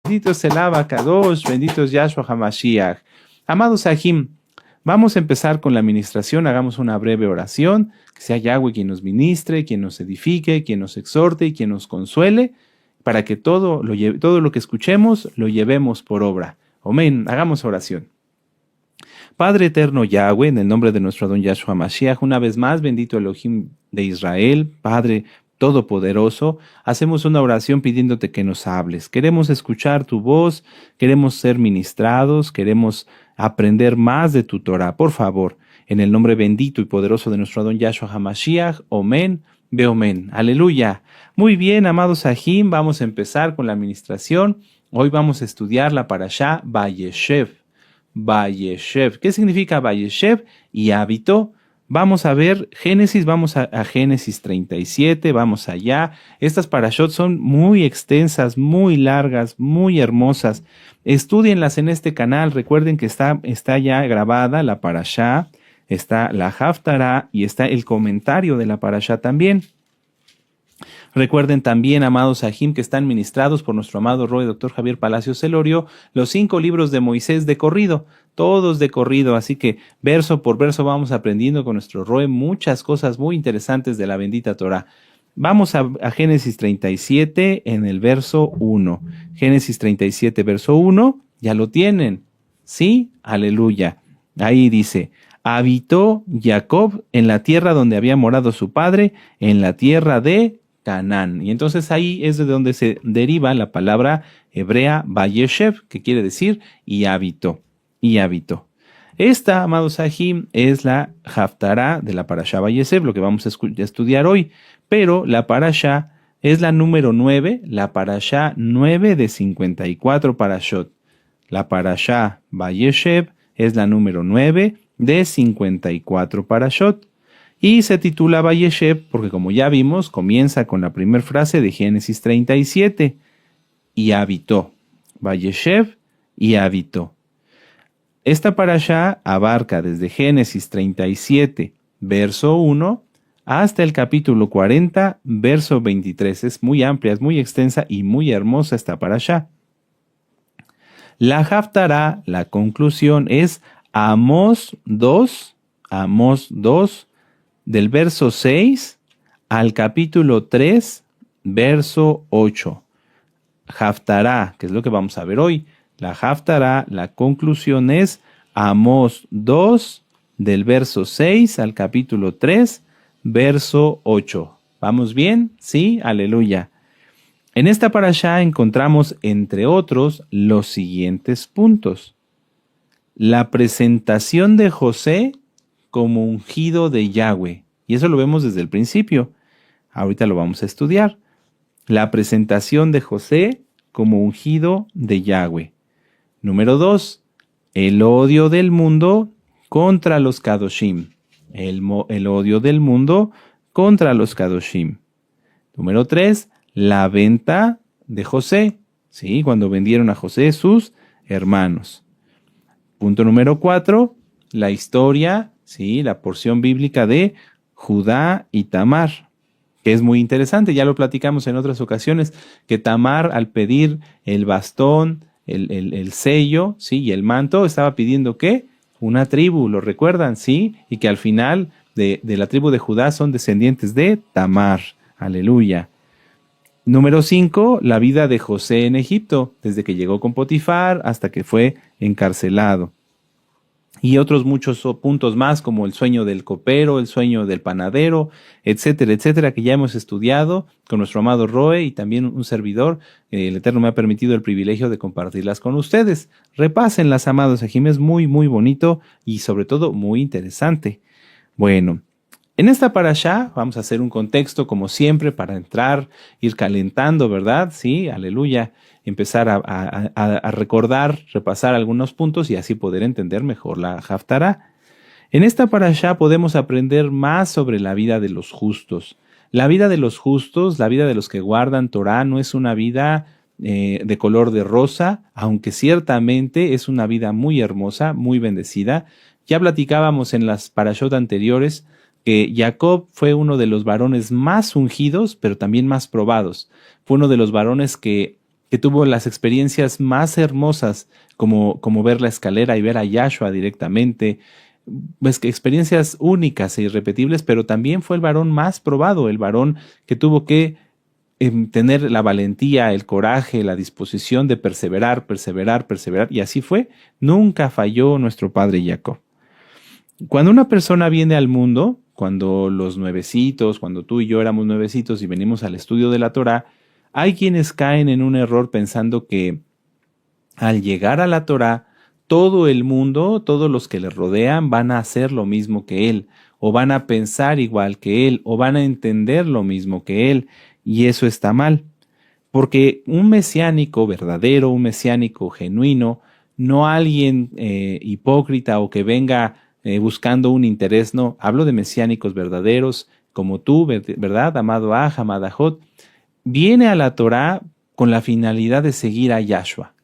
Bendito es el Abacadosh, bendito es Yahshua HaMashiach. Amados Sahim, vamos a empezar con la administración. Hagamos una breve oración. Que sea Yahweh quien nos ministre, quien nos edifique, quien nos exhorte y quien nos consuele, para que todo lo que escuchemos lo llevemos por obra. Amén. Hagamos oración. Padre eterno Yahweh, en el nombre de nuestro Adón Yahshua Mashiach, una vez más, bendito Elohim de Israel, Padre Todopoderoso, hacemos una oración pidiéndote que nos hables. Queremos escuchar tu voz, queremos ser ministrados, queremos aprender más de tu Torah. Por favor, en el nombre bendito y poderoso de nuestro Adón Yahshua HaMashiach, Omen, Beomen. Aleluya. Muy bien, amados Sahim, vamos a empezar con la administración. Hoy vamos a estudiar la parashá Vayeshev. Vayeshev. ¿Qué significa Vayeshev? Y habitó. Vamos a ver Génesis, vamos a Génesis 37, vamos allá. Estas parashot son muy extensas, muy largas, muy hermosas. Estúdienlas en este canal. Recuerden que está ya grabada la parashá, está la Haftará y está el comentario de la parashá también. Recuerden también, amados Sahim, que están ministrados por nuestro amado Roe, Dr. Javier Palacios Celorio, los 5 libros de Moisés de corrido, todos de corrido, así que verso por verso vamos aprendiendo con nuestro Roe muchas cosas muy interesantes de la bendita Torah. Vamos a Génesis 37 en el verso 1. Génesis 37, verso 1, ya lo tienen, ¿sí? Aleluya. Ahí dice: habitó Jacob en la tierra donde había morado su padre, en la tierra de Canaán. Y entonces ahí es de donde se deriva la palabra hebrea Vayeshev, que quiere decir y habitó, y habitó. Esta, amados Sahim, es la Haftará de la parashá Vayeshev, lo que vamos a estudiar hoy, pero la parashá es la número 9, la parashá 9 de 54 parashot. La parashá Vayeshev es la número 9 de 54 parashot. Y se titula Vayeshev porque, como ya vimos, comienza con la primera frase de Génesis 37. Y habitó. Vayeshev y habitó. Esta parashá abarca desde Génesis 37, verso 1, hasta el capítulo 40, verso 23. Es muy amplia, es muy extensa y muy hermosa esta parashá. La Haftará, la conclusión, es Amós 2, del verso 6 al capítulo 3, verso 8. Haftará, que es lo que vamos a ver hoy. La Haftará, la conclusión es Amós 2, del verso 6 al capítulo 3, verso 8. ¿Vamos bien? Sí, aleluya. En esta parashá encontramos, entre otros, los siguientes puntos. La presentación de José como ungido de Yahweh. Y eso lo vemos desde el principio. Ahorita lo vamos a estudiar. La presentación de José como ungido de Yahweh. Número 2. El odio del mundo contra los Kadoshim. El odio del mundo contra los Kadoshim. Número 3. La venta de José. ¿Sí? Cuando vendieron a José sus hermanos. Punto número 4. La historia, ¿sí? La porción bíblica de Judá y Tamar, que es muy interesante. Ya lo platicamos en otras ocasiones, que Tamar, al pedir el bastón, el sello, ¿sí? Y el manto, estaba pidiendo ¿qué? Una tribu, ¿lo recuerdan? ¿Sí? Y que al final de la tribu de Judá son descendientes de Tamar. Aleluya. Número 5, la vida de José en Egipto, desde que llegó con Potifar hasta que fue encarcelado. Y otros muchos puntos más, como el sueño del copero, el sueño del panadero, etcétera, etcétera, que ya hemos estudiado con nuestro amado Roe y también un servidor. El Eterno me ha permitido el privilegio de compartirlas con ustedes. Repásenlas, amados Sahim, es muy, muy bonito y sobre todo muy interesante. Bueno, en esta parashá vamos a hacer un contexto como siempre para entrar, ir calentando, ¿verdad? Sí, aleluya. Empezar a recordar, repasar algunos puntos y así poder entender mejor la Haftará. En esta parashá podemos aprender más sobre la vida de los justos. La vida de los justos, la vida de los que guardan Torah, no es una vida de color de rosa, aunque ciertamente es una vida muy hermosa, muy bendecida. Ya platicábamos en las parashot anteriores que Jacob fue uno de los varones más ungidos, pero también más probados. Fue uno de los varones que que tuvo las experiencias más hermosas, como ver la escalera y ver a Yahshua directamente, pues que experiencias únicas e irrepetibles, pero también fue el varón más probado, el varón que tuvo que tener la valentía, el coraje, la disposición de perseverar, perseverar, perseverar, y así fue. Nunca falló nuestro padre Jacob. Cuando una persona viene al mundo, cuando los nuevecitos, cuando tú y yo éramos nuevecitos y venimos al estudio de la Torá, hay quienes caen en un error pensando que al llegar a la Torá, todo el mundo, todos los que le rodean van a hacer lo mismo que él, o van a pensar igual que él, o van a entender lo mismo que él, y eso está mal, porque un mesiánico verdadero, un mesiánico genuino, no alguien hipócrita o que venga buscando un interés, no, hablo de mesiánicos verdaderos, como tú, ¿verdad? Amado Aj, amada Jot, viene a la Torá con la finalidad de seguir a Yahshua.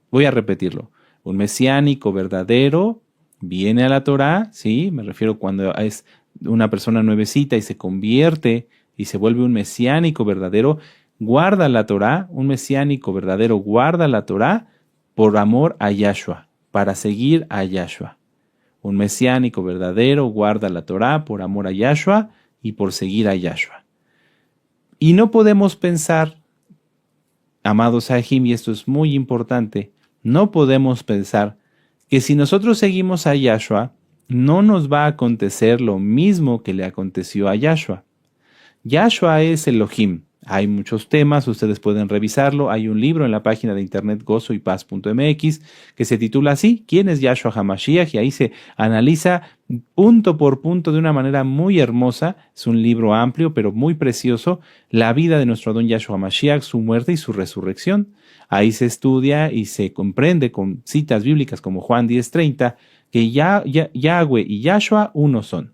Voy a repetirlo. Un mesiánico verdadero viene a la Torá, sí, me refiero cuando es una persona nuevecita y se convierte y se vuelve un mesiánico verdadero, guarda la Torá, un mesiánico verdadero guarda la Torá por amor a Yahshua, para seguir a Yahshua. Un mesiánico verdadero guarda la Torá por amor a Yahshua y por seguir a Yahshua. Y no podemos pensar, amados Sahim, y esto es muy importante, no podemos pensar que si nosotros seguimos a Yahshua, no nos va a acontecer lo mismo que le aconteció a Yahshua. Yahshua es Elohim. Hay muchos temas, ustedes pueden revisarlo. Hay un libro en la página de internet gozoypaz.mx que se titula así, ¿quién es Yahshua HaMashiach? Y ahí se analiza punto por punto de una manera muy hermosa. Es un libro amplio, pero muy precioso, la vida de nuestro Adón Yahshua HaMashiach, su muerte y su resurrección. Ahí se estudia y se comprende con citas bíblicas como Juan 10:30 que Yahweh y Yahshua uno son.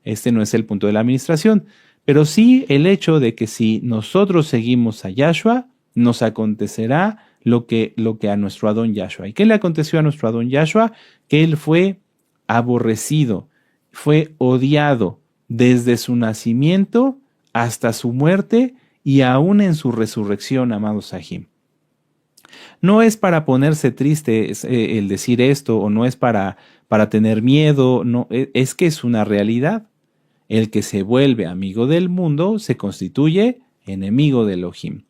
Este no es el punto de la administración, pero sí el hecho de que si nosotros seguimos a Yahshua, nos acontecerá lo que a nuestro Adón Yahshua. ¿Y qué le aconteció a nuestro Adón Yahshua? Que él fue aborrecido, fue odiado desde su nacimiento hasta su muerte y aún en su resurrección, amados Sahim. No es para ponerse triste el decir esto, o no es para tener miedo, no, es que es una realidad. El que se vuelve amigo del mundo se constituye enemigo de Elohim.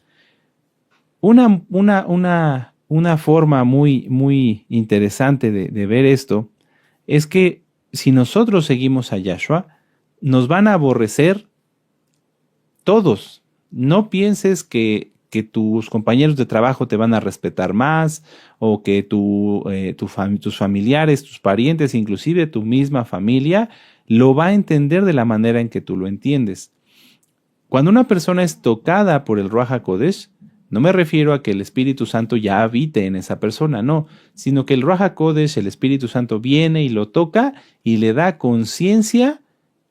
Una forma muy, muy interesante de ver esto es que si nosotros seguimos a Yahshua, nos van a aborrecer todos. No pienses que tus compañeros de trabajo te van a respetar más, o que tus familiares, tus parientes, inclusive tu misma familia, lo va a entender de la manera en que tú lo entiendes. Cuando una persona es tocada por el Ruach HaKodesh, no me refiero a que el Espíritu Santo ya habite en esa persona, no, sino que el Ruach HaKodesh, el Espíritu Santo, viene y lo toca y le da conciencia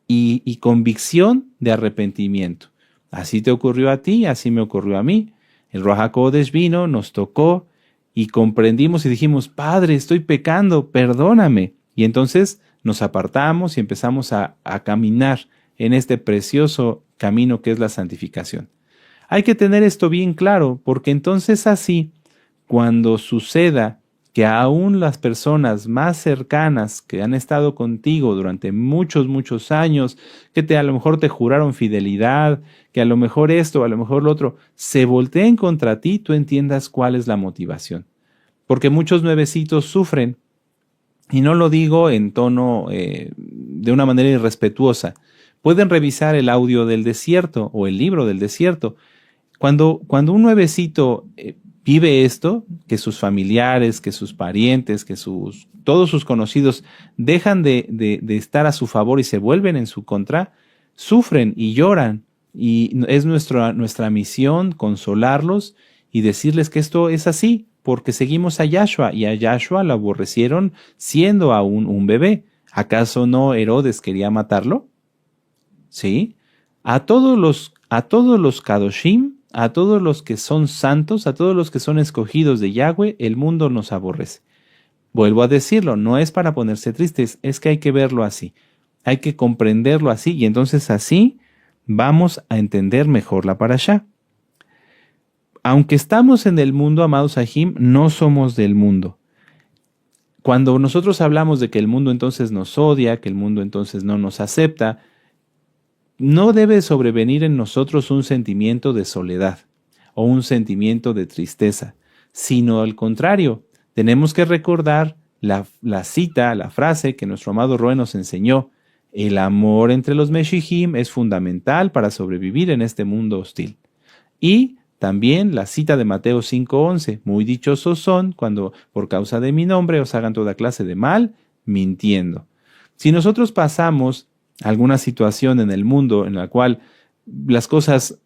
y convicción de arrepentimiento. Así te ocurrió a ti, así me ocurrió a mí. El Ruach HaKodesh vino, nos tocó y comprendimos y dijimos, Padre, estoy pecando, perdóname. Y entonces nos apartamos y empezamos a caminar en este precioso camino que es la santificación. Hay que tener esto bien claro, porque entonces así, cuando suceda que aún las personas más cercanas que han estado contigo durante muchos, muchos años, que a lo mejor te juraron fidelidad, que a lo mejor esto, a lo mejor lo otro, se volteen contra ti, tú entiendas cuál es la motivación. Porque muchos nuevecitos sufren, y no lo digo en tono de una manera irrespetuosa. Pueden revisar el audio del desierto o el libro del desierto. Cuando un nuevecito vive esto, que sus familiares, que sus parientes, que todos sus conocidos dejan de estar a su favor y se vuelven en su contra, sufren y lloran. Y es nuestra misión consolarlos y decirles que esto es así, porque seguimos a Yahshua, y a Yahshua lo aborrecieron siendo aún un bebé. ¿Acaso no Herodes quería matarlo? ¿Sí? A todos los Kadoshim, a todos los que son santos, a todos los que son escogidos de Yahweh, el mundo nos aborrece. Vuelvo a decirlo, no es para ponerse tristes, es que hay que verlo así. Hay que comprenderlo así, y entonces así vamos a entender mejor la parashá. aunque estamos en el mundo, amados Sahim, no somos del mundo. Cuando nosotros hablamos de que el mundo entonces nos odia, que el mundo entonces no nos acepta, no debe sobrevenir en nosotros un sentimiento de soledad o un sentimiento de tristeza, sino al contrario, tenemos que recordar la cita, la frase que nuestro amado Roe nos enseñó. El amor entre los Meshihim es fundamental para sobrevivir en este mundo hostil. Y también la cita de Mateo 5:11, muy dichosos son cuando por causa de mi nombre os hagan toda clase de mal, mintiendo. Si nosotros pasamos alguna situación en el mundo en la cual las cosas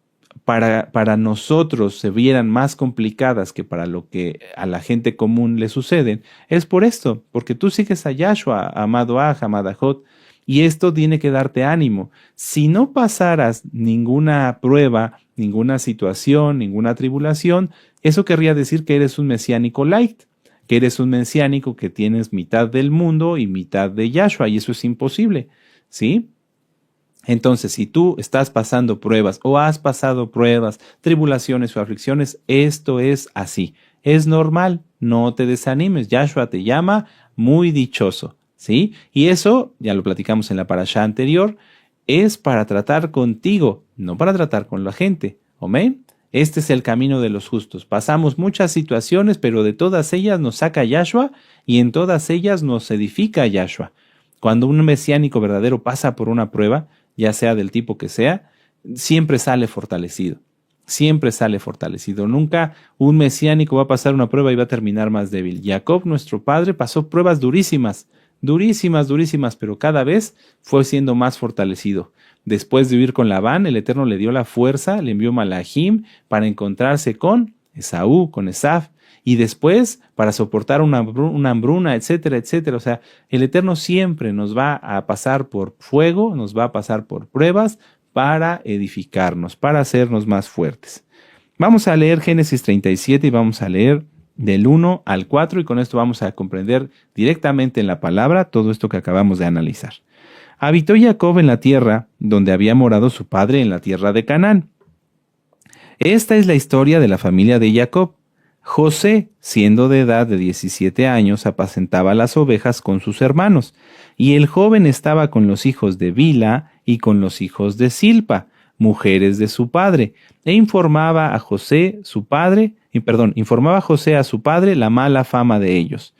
para nosotros se vieran más complicadas que para lo que a la gente común le suceden, es por esto, porque tú sigues a Yahshua, amado Aj, amada Jot, y esto tiene que darte ánimo. Si no pasaras ninguna prueba, ninguna situación, ninguna tribulación, eso querría decir que eres un mesiánico light, que eres un mesiánico que tienes mitad del mundo y mitad de Yahshua, y eso es imposible, ¿sí? Entonces, si tú estás pasando pruebas o has pasado pruebas, tribulaciones o aflicciones, esto es así. Es normal, no te desanimes. Yahshua te llama muy dichoso, ¿sí? Y eso, ya lo platicamos en la parashá anterior, es para tratar contigo, no para tratar con la gente. ¿Amén? Este es el camino de los justos. Pasamos muchas situaciones, pero de todas ellas nos saca Yahshua y en todas ellas nos edifica Yahshua. Cuando un mesiánico verdadero pasa por una prueba, ya sea del tipo que sea, siempre sale fortalecido. Siempre sale fortalecido. Nunca un mesiánico va a pasar una prueba y va a terminar más débil. Jacob, nuestro padre, pasó pruebas durísimas, pero cada vez fue siendo más fortalecido. Después de huir con Labán, el Eterno le dio la fuerza, le envió Malahim para encontrarse con Esaú, con Esaf, y después para soportar una hambruna, etcétera, etcétera. O sea, el Eterno siempre nos va a pasar por fuego, nos va a pasar por pruebas para edificarnos, para hacernos más fuertes. Vamos a leer Génesis 37 y vamos a leer del 1 al 4 y con esto vamos a comprender directamente en la palabra todo esto que acabamos de analizar. Habitó Jacob en la tierra donde había morado su padre en la tierra de Canaán. Esta es la historia de la familia de Jacob. José, siendo de edad de 17 años, apacentaba las ovejas con sus hermanos, y el joven estaba con los hijos de Bila y con los hijos de Silpa, mujeres de su padre, e informaba a José a su padre la mala fama de ellos.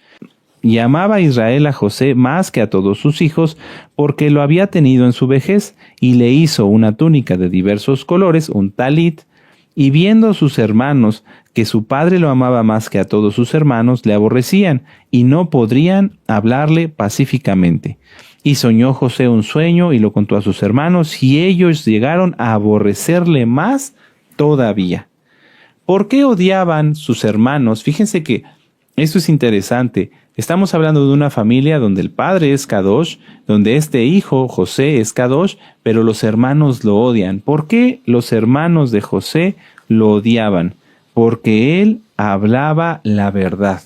Y amaba a Israel a José más que a todos sus hijos, porque lo había tenido en su vejez, y le hizo una túnica de diversos colores, un talit, y viendo sus hermanos que su padre lo amaba más que a todos sus hermanos, le aborrecían y no podrían hablarle pacíficamente. Y soñó José un sueño y lo contó a sus hermanos, y ellos llegaron a aborrecerle más todavía. ¿Por qué odiaban sus hermanos? Fíjense que esto es interesante. Estamos hablando de una familia donde el padre es Kadosh, donde este hijo, José, es Kadosh, pero los hermanos lo odian. ¿Por qué los hermanos de José lo odiaban? Porque él hablaba la verdad.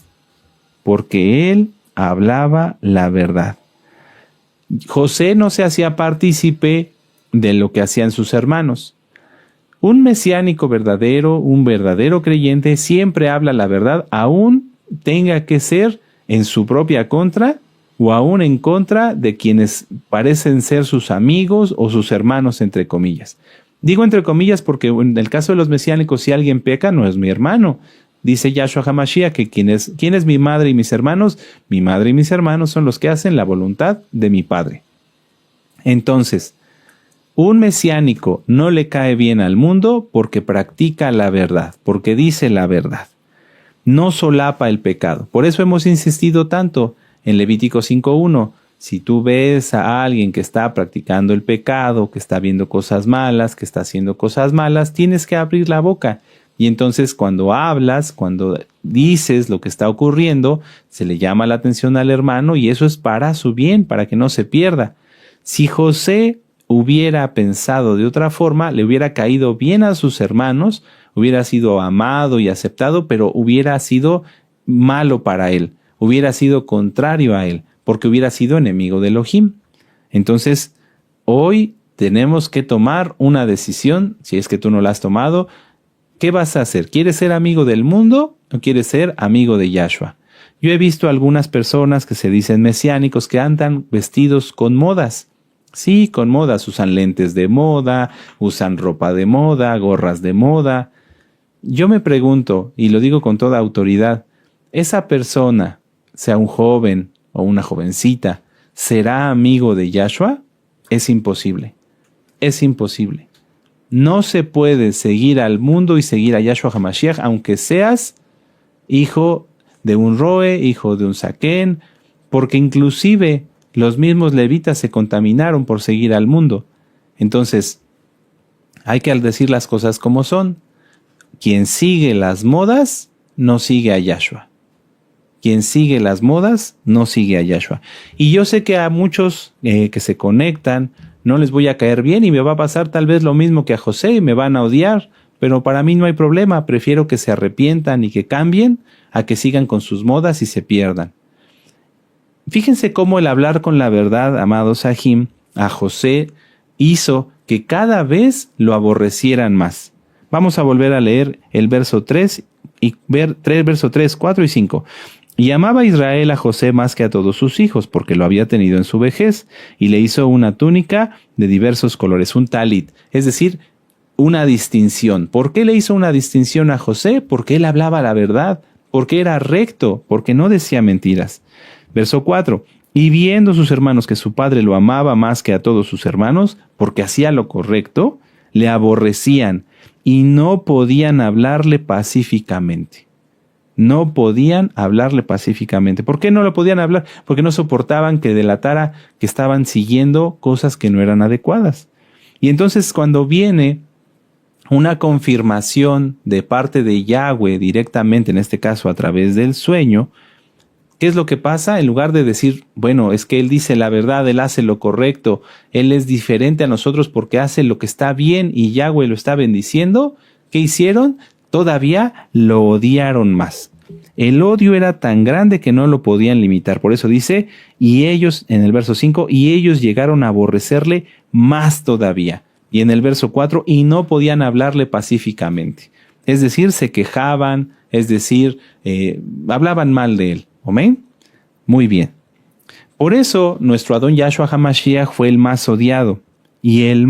Porque él hablaba la verdad. José no se hacía partícipe de lo que hacían sus hermanos. Un mesiánico verdadero, un verdadero creyente, siempre habla la verdad, aún tenga que ser en su propia contra o aún en contra de quienes parecen ser sus amigos o sus hermanos, entre comillas. Digo entre comillas porque en el caso de los mesiánicos, si alguien peca, no es mi hermano. Dice Yahshua HaMashiach que ¿quién es mi madre y mis hermanos? Mi madre y mis hermanos son los que hacen la voluntad de mi Padre. Entonces, un mesiánico no le cae bien al mundo porque practica la verdad, porque dice la verdad. No solapa el pecado. Por eso hemos insistido tanto en Levítico 5:1. Si tú ves a alguien que está practicando el pecado, que está viendo cosas malas, que está haciendo cosas malas, tienes que abrir la boca. Y entonces cuando hablas, cuando dices lo que está ocurriendo, se le llama la atención al hermano y eso es para su bien, para que no se pierda. Si José hubiera pensado de otra forma, le hubiera caído bien a sus hermanos, hubiera sido amado y aceptado, pero hubiera sido malo para él, hubiera sido contrario a él, porque hubiera sido enemigo de Elohim. Entonces, hoy tenemos que tomar una decisión, si es que tú no la has tomado, ¿Qué vas a hacer? ¿Quieres ser amigo del mundo o quieres ser amigo de Yahshua? Yo he visto algunas personas que se dicen mesiánicos que andan vestidos con modas. Sí, con modas. Usan lentes de moda, usan ropa de moda, gorras de moda. Yo me pregunto, y lo digo con toda autoridad, ¿esa persona, sea un joven o una jovencita, será amigo de Yahshua? Es imposible. Es imposible. No se puede seguir al mundo y seguir a Yahshua HaMashiach, aunque seas hijo de un roe, hijo de un saquén, porque inclusive los mismos levitas se contaminaron por seguir al mundo. Entonces, hay que decir las cosas como son. Quien sigue las modas, no sigue a Yahshua. Quien sigue las modas, no sigue a Yahshua. Y yo sé que a muchos que se conectan, no les voy a caer bien y me va a pasar tal vez lo mismo que a José y me van a odiar, pero para mí no hay problema. Prefiero que se arrepientan y que cambien a que sigan con sus modas y se pierdan. Fíjense cómo el hablar con la verdad, amado Sahim, a José hizo que cada vez lo aborrecieran más. Vamos a volver a leer el verso 3, verso 3, 4 y 5. Y amaba Israel a José más que a todos sus hijos, porque lo había tenido en su vejez, y le hizo una túnica de diversos colores, un talit, es decir, una distinción. ¿Por qué le hizo una distinción a José? Porque él hablaba la verdad, porque era recto, porque no decía mentiras. Verso 4. Y viendo sus hermanos que su padre lo amaba más que a todos sus hermanos, porque hacía lo correcto, le aborrecían y no podían hablarle pacíficamente. No podían hablarle pacíficamente. ¿Por qué no lo podían hablar? Porque no soportaban que delatara que estaban siguiendo cosas que no eran adecuadas. Y entonces cuando viene una confirmación de parte de Yahweh directamente, en este caso a través del sueño, ¿qué es lo que pasa? En lugar de decir, bueno, es que él dice la verdad, él hace lo correcto, él es diferente a nosotros porque hace lo que está bien y Yahweh lo está bendiciendo, ¿qué hicieron? Todavía lo odiaron más. El odio era tan grande que no lo podían limitar. Por eso dice, y ellos, en el verso 5, y ellos llegaron a aborrecerle más todavía. Y en el verso 4, y no podían hablarle pacíficamente. Es decir, se quejaban, es decir, hablaban mal de él. ¿Amén? Muy bien. Por eso, nuestro Adón Yahshua HaMashiach fue el más odiado. Y el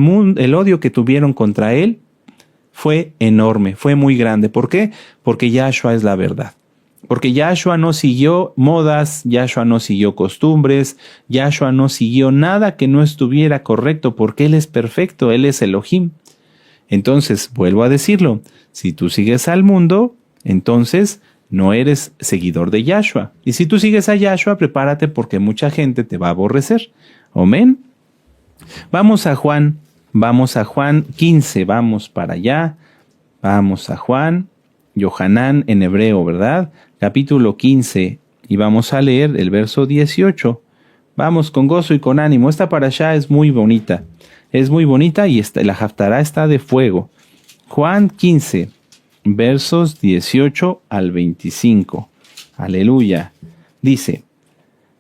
odio que tuvieron contra él fue enorme, fue muy grande. ¿Por qué? Porque Yahshua es la verdad. Porque Yahshua no siguió modas, Yahshua no siguió costumbres, Yahshua no siguió nada que no estuviera correcto, porque Él es perfecto, Él es Elohim. Entonces, vuelvo a decirlo, si tú sigues al mundo, entonces no eres seguidor de Yahshua. Y si tú sigues a Yahshua, prepárate porque mucha gente te va a aborrecer. Amén. Vamos a Juan 15, vamos para allá. Vamos a Juan, Yohanan en hebreo, ¿verdad? Capítulo 15, y vamos a leer el verso 18. Vamos con gozo y con ánimo. Esta parashá es muy bonita. Es muy bonita y la Haftará está de fuego. Juan 15, versos 18 al 25. Aleluya. Dice,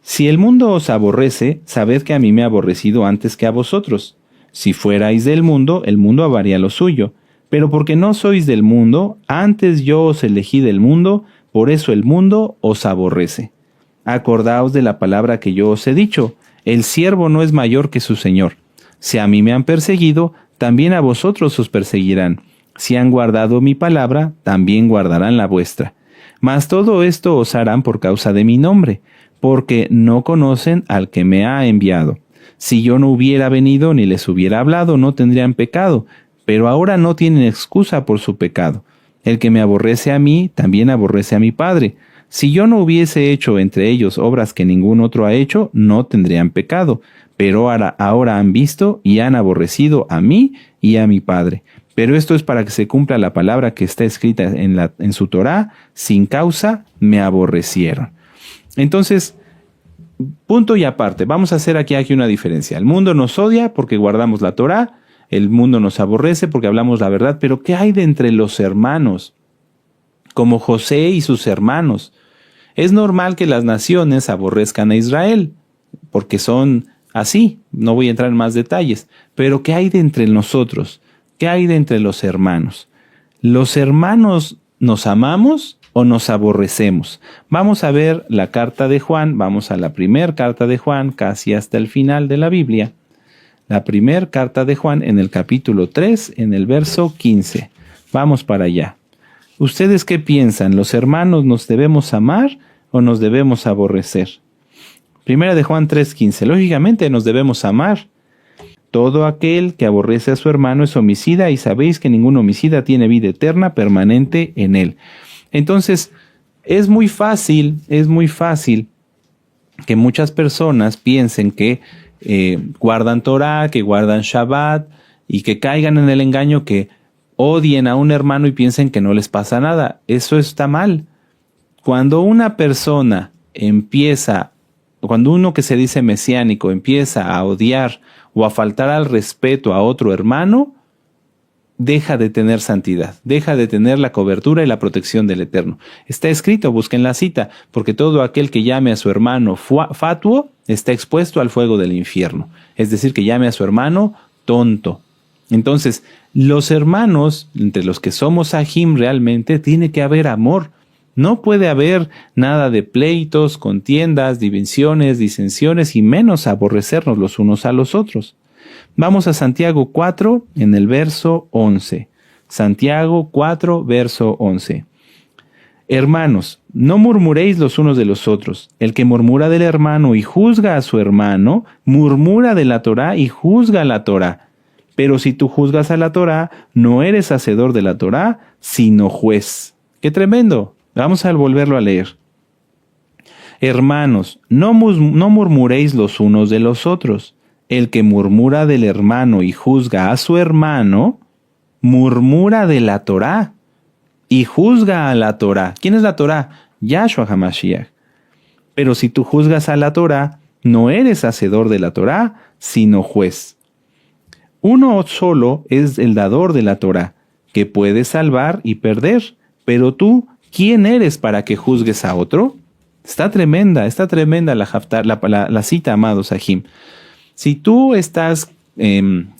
si el mundo os aborrece, sabed que a mí me ha aborrecido antes que a vosotros. Si fuerais del mundo, el mundo amaría lo suyo. Pero porque no sois del mundo, antes yo os elegí del mundo, por eso el mundo os aborrece. Acordaos de la palabra que yo os he dicho, el siervo no es mayor que su señor. Si a mí me han perseguido, también a vosotros os perseguirán. Si han guardado mi palabra, también guardarán la vuestra. Mas todo esto os harán por causa de mi nombre, porque no conocen al que me ha enviado. Si yo no hubiera venido ni les hubiera hablado, no tendrían pecado, pero ahora no tienen excusa por su pecado. El que me aborrece a mí, también aborrece a mi Padre. Si yo no hubiese hecho entre ellos obras que ningún otro ha hecho, no tendrían pecado. Pero ahora han visto y han aborrecido a mí y a mi Padre. Pero esto es para que se cumpla la palabra que está escrita en su Torá, sin causa me aborrecieron. Entonces, punto y aparte, vamos a hacer aquí una diferencia. El mundo nos odia porque guardamos la Torá, el mundo nos aborrece porque hablamos la verdad, pero ¿qué hay de entre los hermanos? Como José y sus hermanos. Es normal que las naciones aborrezcan a Israel, porque son así, no voy a entrar en más detalles, pero ¿qué hay de entre nosotros? ¿Qué hay de entre los hermanos? ¿Los hermanos nos amamos o nos aborrecemos? Vamos a ver la carta de Juan, vamos a la primera carta de Juan, casi hasta el final de la Biblia. La primera carta de Juan en el capítulo 3, en el verso 15. Vamos para allá. ¿Ustedes qué piensan? ¿Los hermanos nos debemos amar o nos debemos aborrecer? Primera de Juan 3:15. Lógicamente nos debemos amar. Todo aquel que aborrece a su hermano es homicida y sabéis que ningún homicida tiene vida eterna permanente en él. Entonces, es muy fácil que muchas personas piensen que guardan Torah, que guardan Shabbat y que caigan en el engaño que odien a un hermano y piensen que no les pasa nada. Eso está mal. Cuando una persona cuando uno que se dice mesiánico empieza a odiar o a faltar al respeto a otro hermano, deja de tener santidad, deja de tener la cobertura y la protección del Eterno. Está escrito, busquen la cita, porque todo aquel que llame a su hermano fatuo está expuesto al fuego del infierno. Es decir, que llame a su hermano tonto. Entonces, los hermanos, entre los que somos ajim realmente, tiene que haber amor. No puede haber nada de pleitos, contiendas, divisiones, disensiones y menos aborrecernos los unos a los otros. Vamos a Santiago 4 en el verso 11. Santiago 4, verso 11. Hermanos, no murmuréis los unos de los otros. El que murmura del hermano y juzga a su hermano, murmura de la Torá y juzga a la Torá. Pero si tú juzgas a la Torá, no eres hacedor de la Torá, sino juez. ¡Qué tremendo! Vamos a volverlo a leer. Hermanos, no murmuréis los unos de los otros. El que murmura del hermano y juzga a su hermano, murmura de la Torá y juzga a la Torá. ¿Quién es la Torá? Yahshua HaMashiach. Pero si tú juzgas a la Torá, no eres hacedor de la Torá, sino juez. Uno solo es el dador de la Torá, que puede salvar y perder. Pero tú, ¿quién eres para que juzgues a otro? Está tremenda la cita, amados Ajim. Si tú estás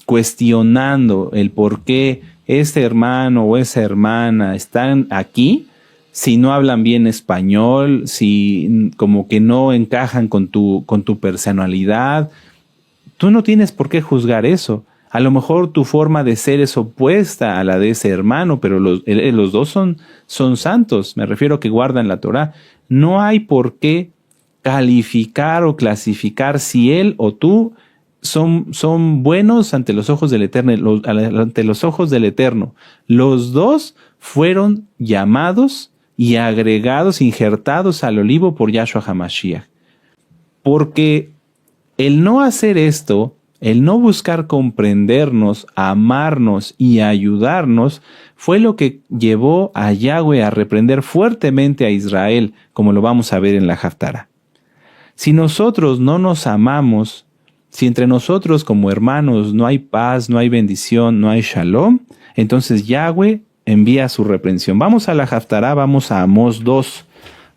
cuestionando el por qué ese hermano o esa hermana están aquí, si no hablan bien español, si como que no encajan con tu personalidad, tú no tienes por qué juzgar eso. A lo mejor tu forma de ser es opuesta a la de ese hermano, pero los dos son santos. Me refiero a que guardan la Torá. No hay por qué calificar o clasificar si él o tú son buenos ante los ojos del Eterno. Ante los ojos del Eterno. Los dos fueron llamados y agregados, injertados al olivo por Yahshua HaMashiach. Porque el no hacer esto, el no buscar comprendernos, amarnos y ayudarnos, fue lo que llevó a Yahweh a reprender fuertemente a Israel, como lo vamos a ver en la Haftará. Si nosotros no nos amamos, si entre nosotros como hermanos no hay paz, no hay bendición, no hay shalom, entonces Yahweh envía su reprensión. Vamos a la Haftará, vamos a Amós 2.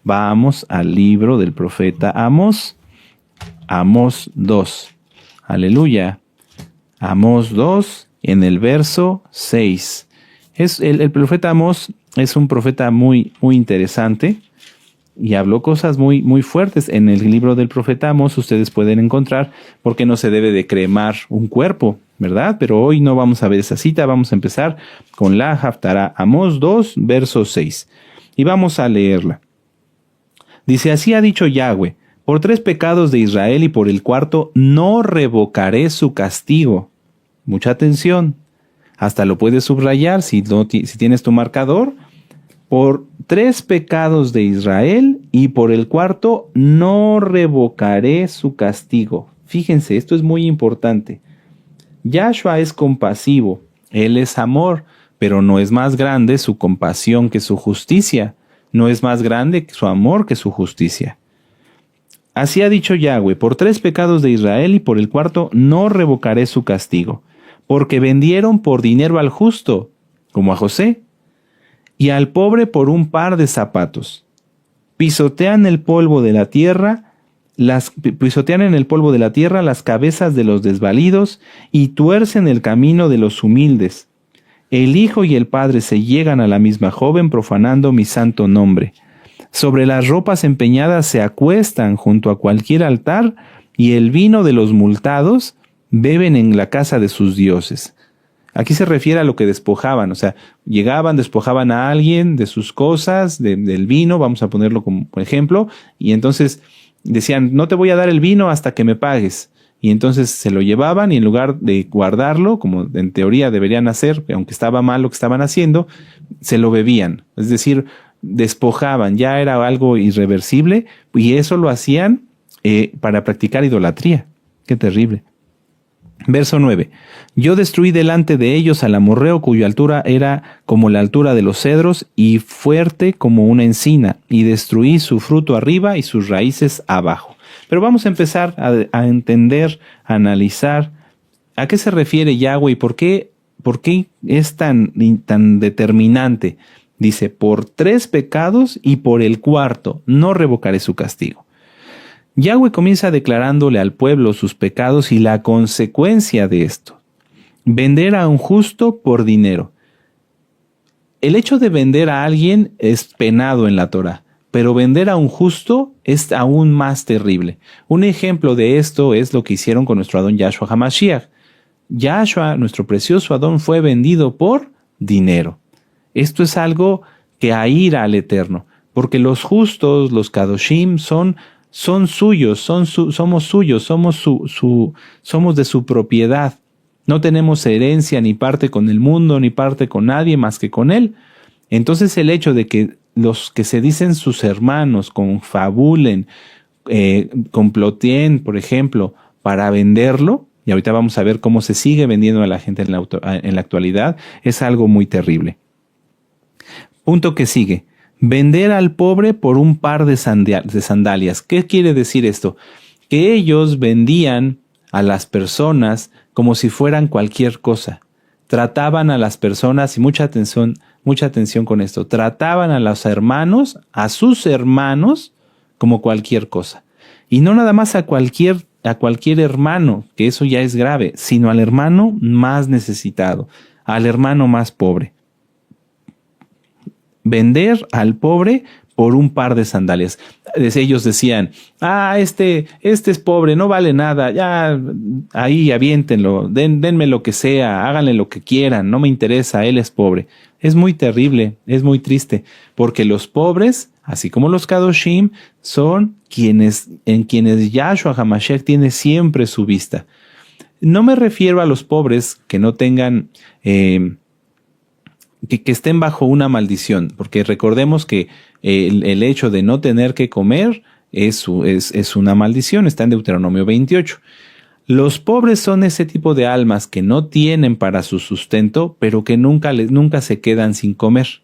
Vamos al libro del profeta Amós. Amós 2. Aleluya. Amós 2 en el verso 6. El profeta Amós es un profeta muy, muy interesante y habló cosas muy, muy fuertes. En el libro del profeta Amós ustedes pueden encontrar por qué no se debe de cremar un cuerpo, ¿verdad? Pero hoy no vamos a ver esa cita, vamos a empezar con la Haftará. Amós 2, verso 6. Y vamos a leerla. Dice, así ha dicho Yahweh, por 3 pecados de Israel y por el 4 no revocaré su castigo. Mucha atención. Hasta lo puedes subrayar si tienes tu marcador. Por 3 pecados de Israel y por el 4 no revocaré su castigo. Fíjense, esto es muy importante. Yahshua es compasivo, Él es amor, pero no es más grande su compasión que su justicia. No es más grande su amor que su justicia. Así ha dicho Yahweh, por 3 pecados de Israel y por el 4 no revocaré su castigo, porque vendieron por dinero al justo, como a José, y al pobre por un par de zapatos. Pisotean en el polvo de la tierra las cabezas de los desvalidos y tuercen el camino de los humildes. El hijo y el padre se llegan a la misma joven, profanando mi santo nombre. Sobre las ropas empeñadas se acuestan junto a cualquier altar, y el vino de los multados beben en la casa de sus dioses. Aquí se refiere a lo que despojaban, o sea, llegaban, despojaban a alguien de sus cosas, del vino, vamos a ponerlo como ejemplo, y entonces decían, no te voy a dar el vino hasta que me pagues. Y entonces se lo llevaban y en lugar de guardarlo, como en teoría deberían hacer, aunque estaba mal lo que estaban haciendo, se lo bebían. Es decir, despojaban, ya era algo irreversible, y eso lo hacían para practicar idolatría. Qué terrible. Verso 9. Yo destruí delante de ellos al amorreo, cuya altura era como la altura de los cedros y fuerte como una encina, y destruí su fruto arriba y sus raíces abajo. Pero vamos a empezar a entender, a analizar a qué se refiere Yahweh y por qué es tan determinante. Dice, por 3 pecados y por el 4 no revocaré su castigo. Yahweh comienza declarándole al pueblo sus pecados y la consecuencia de esto. Vender a un justo por dinero. El hecho de vender a alguien es penado en la Torá, pero vender a un justo es aún más terrible. Un ejemplo de esto es lo que hicieron con nuestro Adón Yahshua HaMashiach. Yahshua, nuestro precioso Adón, fue vendido por dinero. Esto es algo que aira al Eterno, porque los justos, los Kadoshim, son suyos, somos suyos, somos de su propiedad. No tenemos herencia ni parte con el mundo, ni parte con nadie más que con Él. Entonces el hecho de que los que se dicen sus hermanos confabulen, comploteen, por ejemplo, para venderlo, y ahorita vamos a ver cómo se sigue vendiendo a la gente en la actualidad, es algo muy terrible. Punto que sigue. Vender al pobre por un par de sandalias. ¿Qué quiere decir esto? Que ellos vendían a las personas como si fueran cualquier cosa. Trataban a las personas, y mucha atención con esto, trataban a los hermanos, a sus hermanos, como cualquier cosa. Y no nada más a cualquier hermano, que eso ya es grave, sino al hermano más necesitado, al hermano más pobre. Vender al pobre por un par de sandalias. Ellos decían, este es pobre, no vale nada, ya ahí aviéntenlo, denme lo que sea, háganle lo que quieran, no me interesa, él es pobre. Es muy terrible, es muy triste, porque los pobres, así como los Kadoshim, son en quienes Yahshua HaMashiach tiene siempre su vista. No me refiero a los pobres que no tengan que estén bajo una maldición, porque recordemos que el hecho de no tener que comer es una maldición, está en Deuteronomio 28. Los pobres son ese tipo de almas que no tienen para su sustento, pero que nunca se quedan sin comer.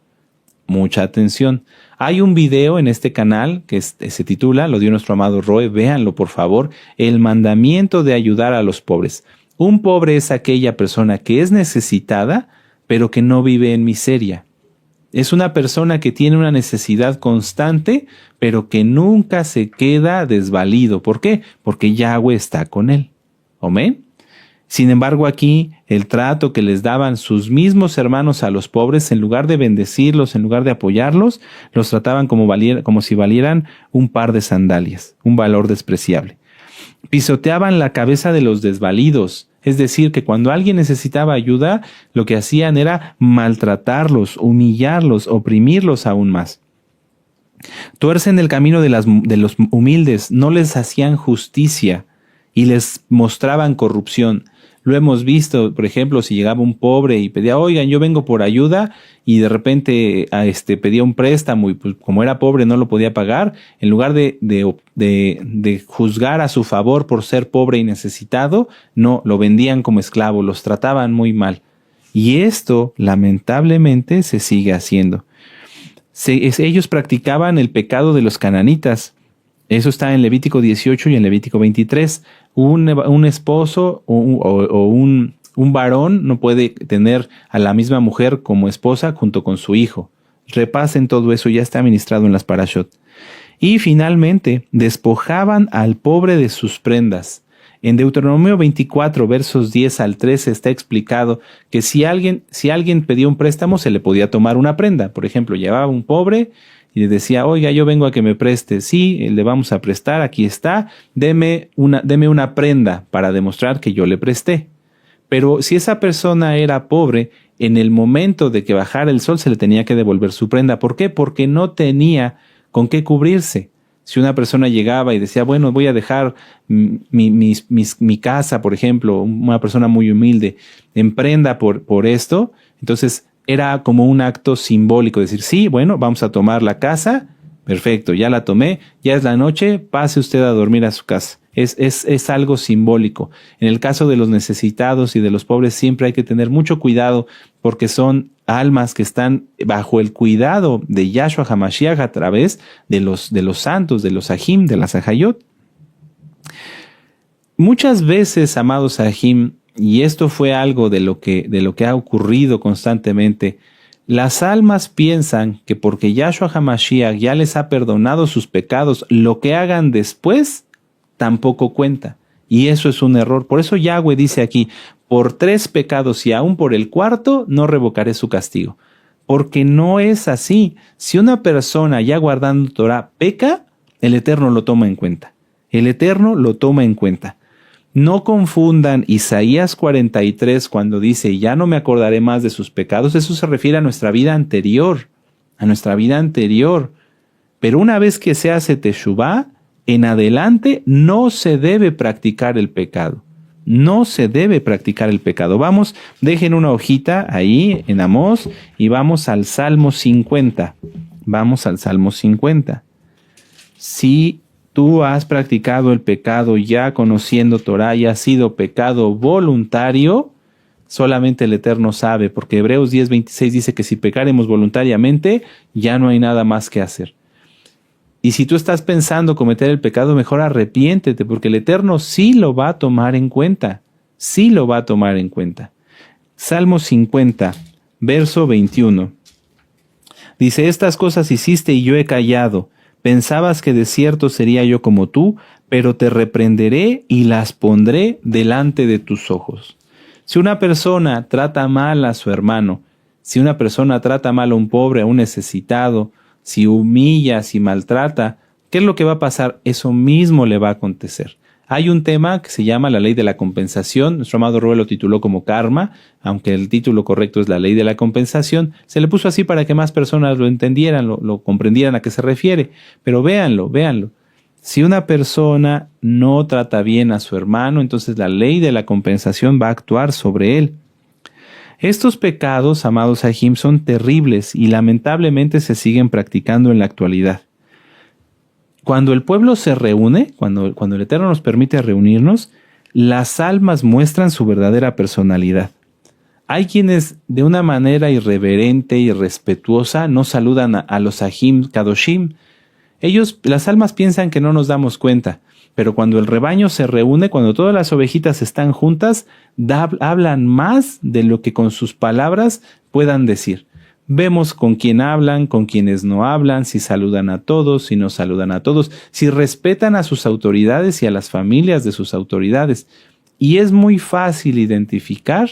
Mucha atención. Hay un video en este canal que se titula, lo dio nuestro amado Roe, véanlo por favor, el mandamiento de ayudar a los pobres. Un pobre es aquella persona que es necesitada, pero que no vive en miseria. Es una persona que tiene una necesidad constante, pero que nunca se queda desvalido. ¿Por qué? Porque Yahweh está con él. ¿Amén? Sin embargo, aquí el trato que les daban sus mismos hermanos a los pobres, en lugar de bendecirlos, en lugar de apoyarlos, los trataban como si valieran un par de sandalias, un valor despreciable. Pisoteaban la cabeza de los desvalidos. Es decir, que cuando alguien necesitaba ayuda, lo que hacían era maltratarlos, humillarlos, oprimirlos aún más. Tuercen el camino de los humildes, no les hacían justicia y les mostraban corrupción. Lo hemos visto, por ejemplo, si llegaba un pobre y pedía, oigan, yo vengo por ayuda, y de repente pedía un préstamo y pues, como era pobre no lo podía pagar, en lugar de juzgar a su favor por ser pobre y necesitado, no, lo vendían como esclavo, los trataban muy mal. Y esto, lamentablemente, se sigue haciendo. Ellos practicaban el pecado de los cananitas. Eso está en Levítico 18 y en Levítico 23. Un esposo o un varón no puede tener a la misma mujer como esposa junto con su hijo. Repasen todo eso, ya está ministrado en las parashot. Y finalmente, despojaban al pobre de sus prendas. En Deuteronomio 24, versos 10 al 13 está explicado que si alguien pedía un préstamo, se le podía tomar una prenda. Por ejemplo, llevaba un pobre y le decía, oiga, yo vengo a que me preste. Sí, le vamos a prestar, aquí está, deme una prenda para demostrar que yo le presté. Pero si esa persona era pobre, en el momento de que bajara el sol se le tenía que devolver su prenda. ¿Por qué? Porque no tenía con qué cubrirse. Si una persona llegaba y decía, bueno, voy a dejar mi casa, por ejemplo, una persona muy humilde, en prenda por esto, entonces era como un acto simbólico, decir, sí, bueno, vamos a tomar la casa, perfecto, ya la tomé, ya es la noche, pase usted a dormir a su casa. Es algo simbólico. En el caso de los necesitados y de los pobres siempre hay que tener mucho cuidado porque son almas que están bajo el cuidado de Yahshua HaMashiach a través de los santos, de los Ajim, de las Ajayot. Muchas veces, amados Ajim, y esto fue algo de lo que ha ocurrido constantemente, las almas piensan que porque Yahshua HaMashiach ya les ha perdonado sus pecados, lo que hagan después tampoco cuenta. Y eso es un error. Por eso Yahweh dice aquí, por 3 pecados y aún por el 4, no revocaré su castigo. Porque no es así. Si una persona ya guardando Torah peca, el Eterno lo toma en cuenta. El Eterno lo toma en cuenta. No confundan Isaías 43 cuando dice, ya no me acordaré más de sus pecados. Eso se refiere a nuestra vida anterior. A nuestra vida anterior. Pero una vez que se hace teshuvá, en adelante no se debe practicar el pecado. No se debe practicar el pecado. Vamos, dejen una hojita ahí en Amós y vamos al Salmo 50. Vamos al Salmo 50. Si tú has practicado el pecado ya conociendo Torah y ha sido pecado voluntario, solamente el Eterno sabe, porque Hebreos 10:26 dice que si pecaremos voluntariamente, ya no hay nada más que hacer. Y si tú estás pensando cometer el pecado, mejor arrepiéntete, porque el Eterno sí lo va a tomar en cuenta. Sí lo va a tomar en cuenta. Salmo 50, verso 21. Dice, estas cosas hiciste y yo he callado. Pensabas que de cierto sería yo como tú, pero te reprenderé y las pondré delante de tus ojos. Si una persona trata mal a su hermano, si una persona trata mal a un pobre, a un necesitado, si humilla, si maltrata, ¿qué es lo que va a pasar? Eso mismo le va a acontecer. Hay un tema que se llama la ley de la compensación. Nuestro amado Roel lo tituló como karma, aunque el título correcto es la ley de la compensación. Se le puso así para que más personas lo entendieran, lo comprendieran a qué se refiere. Pero véanlo. Si una persona no trata bien a su hermano, entonces la ley de la compensación va a actuar sobre él. Estos pecados, amados Ajim, son terribles y lamentablemente se siguen practicando en la actualidad. Cuando el pueblo se reúne, cuando el Eterno nos permite reunirnos, las almas muestran su verdadera personalidad. Hay quienes de una manera irreverente y respetuosa no saludan a los Ajim Kadoshim. Las almas piensan que no nos damos cuenta, pero cuando el rebaño se reúne, cuando todas las ovejitas están juntas, hablan más de lo que con sus palabras puedan decir. Vemos con quién hablan, con quienes no hablan, si saludan a todos, si no saludan a todos, si respetan a sus autoridades y a las familias de sus autoridades. Y es muy fácil identificar,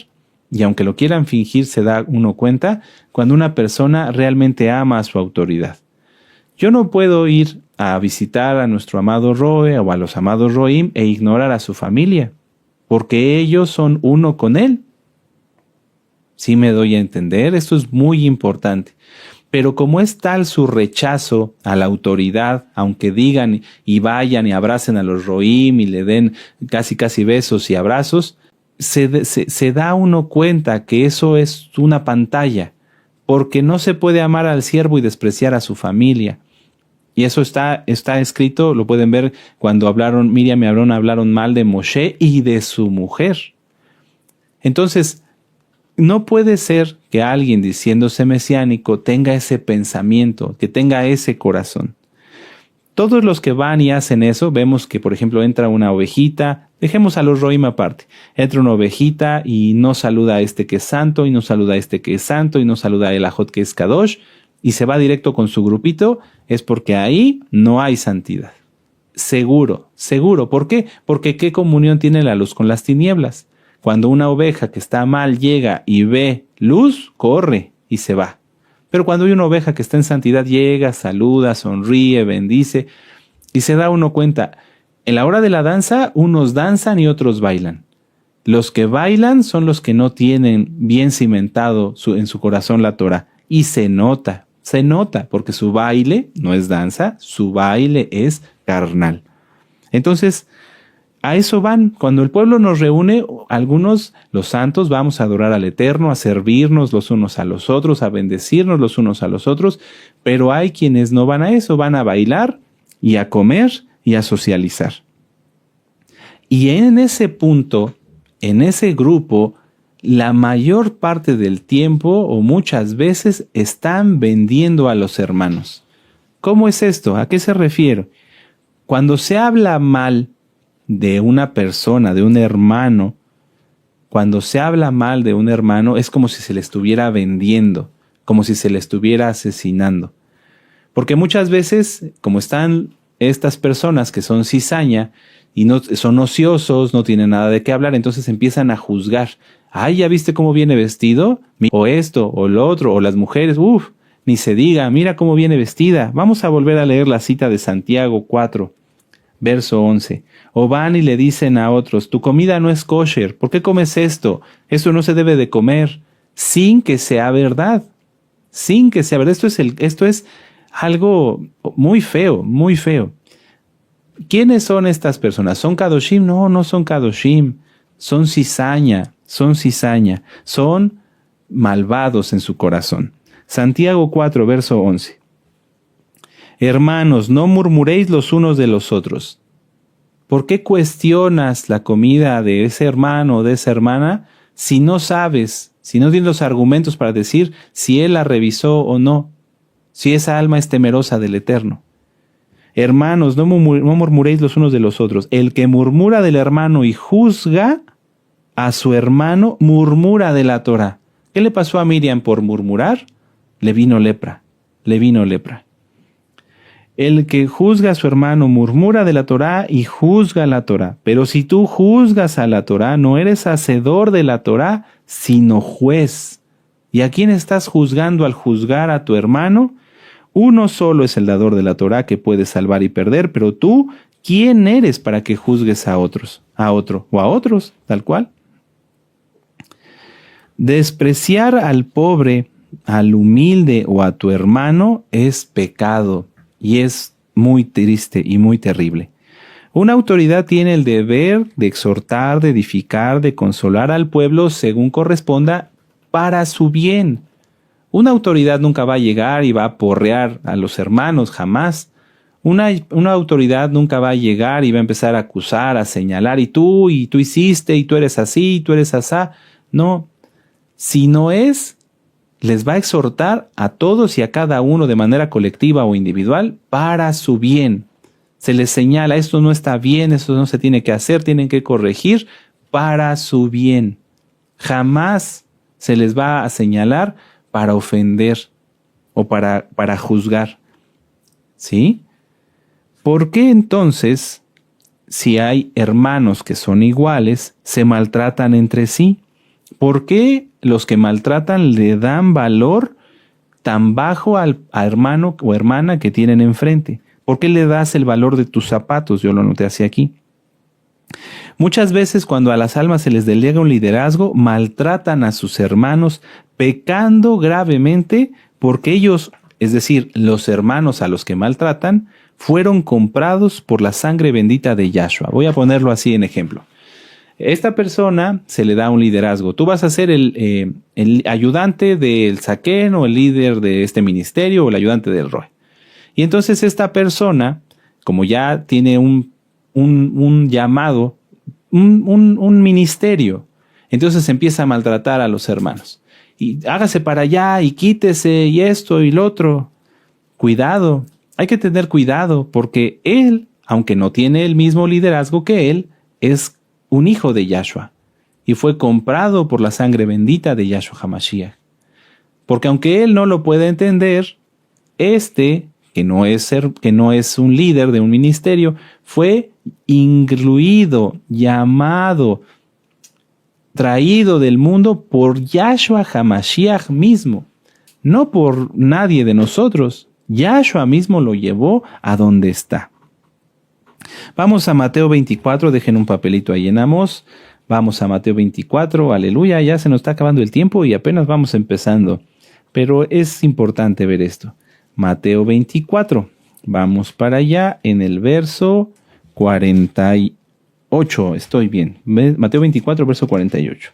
y aunque lo quieran fingir, se da uno cuenta, cuando una persona realmente ama a su autoridad. Yo no puedo ir a visitar a nuestro amado Roe o a los amados Roim e ignorar a su familia, porque ellos son uno con él. Sí me doy a entender, esto es muy importante. Pero como es tal su rechazo a la autoridad, aunque digan y vayan y abracen a los Roim y le den casi besos y abrazos, se da uno cuenta que eso es una pantalla, porque no se puede amar al siervo y despreciar a su familia. Y eso está escrito, lo pueden ver cuando Miriam y Aarón hablaron mal de Moshe y de su mujer. Entonces, no puede ser que alguien diciéndose mesiánico tenga ese pensamiento, que tenga ese corazón. Todos los que van y hacen eso, vemos que por ejemplo entra una ovejita, dejemos a los Roim aparte, entra una ovejita y no saluda a este que es santo, y no saluda a este que es santo, y no saluda a el Ajot que es Kadosh, y se va directo con su grupito, es porque ahí no hay santidad. seguro, seguro. ¿Por qué? Porque ¿qué comunión tiene la luz con las tinieblas? Cuando una oveja que está mal llega y ve luz, corre y se va. Pero cuando hay una oveja que está en santidad, llega, saluda, sonríe, bendice, y se da uno cuenta, en la hora de la danza, unos danzan y otros bailan. Los que bailan son los que no tienen bien cimentado en su corazón la Torah. Y se nota, porque su baile no es danza, su baile es carnal. Entonces, a eso van. Cuando el pueblo nos reúne, algunos, los santos, vamos a adorar al Eterno, a servirnos los unos a los otros, a bendecirnos los unos a los otros, pero hay quienes no van a eso, van a bailar y a comer y a socializar. Y en ese punto, en ese grupo, la mayor parte del tiempo o muchas veces están vendiendo a los hermanos. ¿Cómo es esto? ¿A qué se refiere? Cuando se habla mal de una persona, de un hermano, cuando se habla mal de un hermano es como si se le estuviera vendiendo, como si se le estuviera asesinando. Porque muchas veces, como están estas personas que son cizaña y no son ociosos, no tienen nada de qué hablar, entonces empiezan a juzgar. Ay, ¿ya viste cómo viene vestido? O esto, o lo otro, o las mujeres, ni se diga, mira cómo viene vestida. Vamos a volver a leer la cita de Santiago 4, verso 11. O van y le dicen a otros, tu comida no es kosher, ¿por qué comes esto? Esto no se debe de comer, sin que sea verdad. Sin que sea verdad. Esto es algo muy feo, muy feo. ¿Quiénes son estas personas? ¿Son kadoshim? No, no son kadoshim. Son cizaña, son malvados en su corazón. Santiago 4, verso 11. Hermanos, no murmuréis los unos de los otros. ¿Por qué cuestionas la comida de ese hermano o de esa hermana si no sabes, si no tienes los argumentos para decir si él la revisó o no, si esa alma es temerosa del Eterno? Hermanos, no murmuréis los unos de los otros. El que murmura del hermano y juzga a su hermano, murmura de la Torah. ¿Qué le pasó a Miriam por murmurar? Le vino lepra. El que juzga a su hermano murmura de la Torah y juzga la Torah. Pero si tú juzgas a la Torah, no eres hacedor de la Torah, sino juez. ¿Y a quién estás juzgando al juzgar a tu hermano? Uno solo es el dador de la Torah que puede salvar y perder, pero tú, ¿quién eres para que juzgues a otros? A otro o a otros, tal cual. Despreciar al pobre, al humilde o a tu hermano es pecado y es muy triste y muy terrible. Una autoridad tiene el deber de exhortar, de edificar, de consolar al pueblo según corresponda para su bien. Una autoridad nunca va a llegar y va a porrear a los hermanos, jamás. Una autoridad nunca va a llegar y va a empezar a acusar, a señalar, y tú hiciste, y tú eres así, y tú eres asá. No, si no es, les va a exhortar a todos y a cada uno de manera colectiva o individual para su bien. Se les señala, esto no está bien, esto no se tiene que hacer, tienen que corregir para su bien. Jamás se les va a señalar para ofender o para juzgar. ¿Sí? ¿Por qué entonces, si hay hermanos que son iguales, se maltratan entre sí? ¿Por qué los que maltratan le dan valor tan bajo a hermano o hermana que tienen enfrente? ¿Por qué le das el valor de tus zapatos? Yo lo noté así aquí. Muchas veces cuando a las almas se les delega un liderazgo, maltratan a sus hermanos, pecando gravemente porque ellos, es decir, los hermanos a los que maltratan, fueron comprados por la sangre bendita de Yahshua. Voy a ponerlo así en ejemplo. Esta persona se le da un liderazgo. Tú vas a ser el ayudante del Saquén o el líder de este ministerio o el ayudante del Roe. Y entonces esta persona, como ya tiene un llamado, un ministerio, entonces empieza a maltratar a los hermanos. Y hágase para allá y quítese y esto y lo otro. Cuidado, hay que tener cuidado porque él, aunque no tiene el mismo liderazgo que él, es un hijo de Yahshua y fue comprado por la sangre bendita de Yahshua HaMashiach. Porque aunque él no lo puede entender, que no es un líder de un ministerio, fue incluido, llamado, traído del mundo por Yahshua HaMashiach mismo, no por nadie de nosotros. Yahshua mismo lo llevó a donde está. Vamos a Mateo 24, dejen un papelito ahí en Amós. Vamos a Mateo 24, aleluya, ya se nos está acabando el tiempo y apenas vamos empezando. Pero es importante ver esto. Mateo 24, vamos para allá en el verso 48, estoy bien. Mateo 24, verso 48.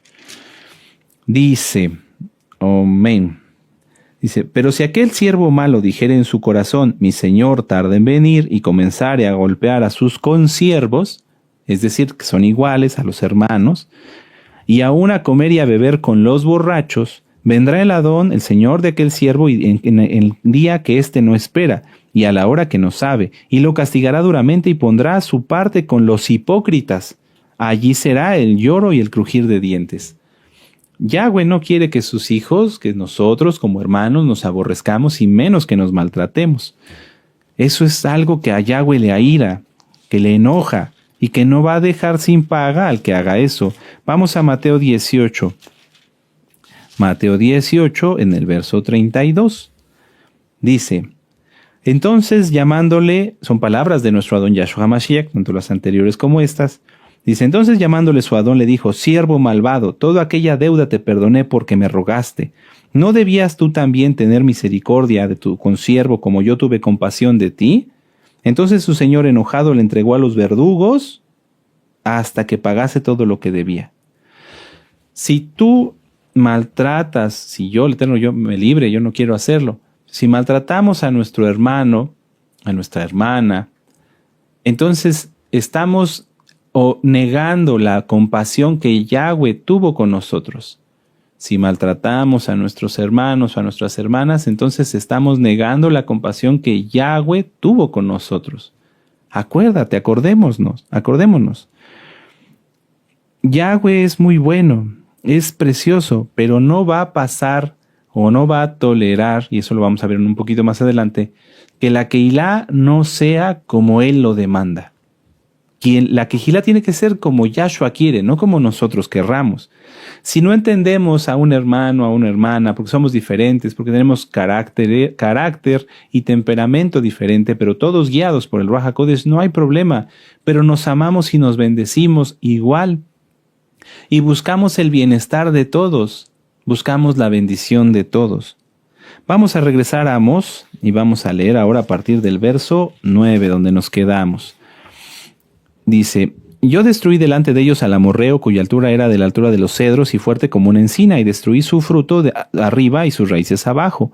Dice, amén. Dice, pero si aquel siervo malo dijere en su corazón, mi señor tarda en venir, y comenzare a golpear a sus consiervos, es decir, que son iguales a los hermanos, y aún a comer y a beber con los borrachos, vendrá el Adón, el señor de aquel siervo, en el día que éste no espera, y a la hora que no sabe, y lo castigará duramente y pondrá su parte con los hipócritas. Allí será el lloro y el crujir de dientes. Yahweh no quiere que sus hijos, que nosotros como hermanos nos aborrezcamos y menos que nos maltratemos. Eso es algo que a Yahweh le aira, que le enoja y que no va a dejar sin paga al que haga eso. Vamos a Mateo 18. Mateo 18 en el verso 32. Dice, entonces llamándole, son palabras de nuestro Adón Yahshua HaMashiach, tanto las anteriores como estas. Dice, entonces llamándole su Adón le dijo, siervo malvado, toda aquella deuda te perdoné porque me rogaste. ¿No debías tú también tener misericordia de tu consiervo como yo tuve compasión de ti? Entonces su señor enojado le entregó a los verdugos hasta que pagase todo lo que debía. Si tú maltratas, si yo, el Eterno, yo me libre, yo no quiero hacerlo. Si maltratamos a nuestro hermano, a nuestra hermana, entonces estamos negando la compasión que Yahweh tuvo con nosotros. Si maltratamos a nuestros hermanos o a nuestras hermanas, entonces estamos negando la compasión que Yahweh tuvo con nosotros. Acuérdate, acordémonos. Yahweh es muy bueno, es precioso, pero no va a pasar o no va a tolerar, y eso lo vamos a ver un poquito más adelante, que la Kehilá no sea como Él lo demanda. La Kehilá tiene que ser como Yahshua quiere, no como nosotros querramos. Si no entendemos a un hermano, a una hermana, porque somos diferentes, porque tenemos carácter y temperamento diferente, pero todos guiados por el Ruach HaKodesh, no hay problema. Pero nos amamos y nos bendecimos igual. Y buscamos el bienestar de todos. Buscamos la bendición de todos. Vamos a regresar a Amós y vamos a leer ahora a partir del verso 9, donde nos quedamos. Dice, yo destruí delante de ellos al amorreo, cuya altura era de la altura de los cedros y fuerte como una encina, y destruí su fruto de arriba y sus raíces abajo.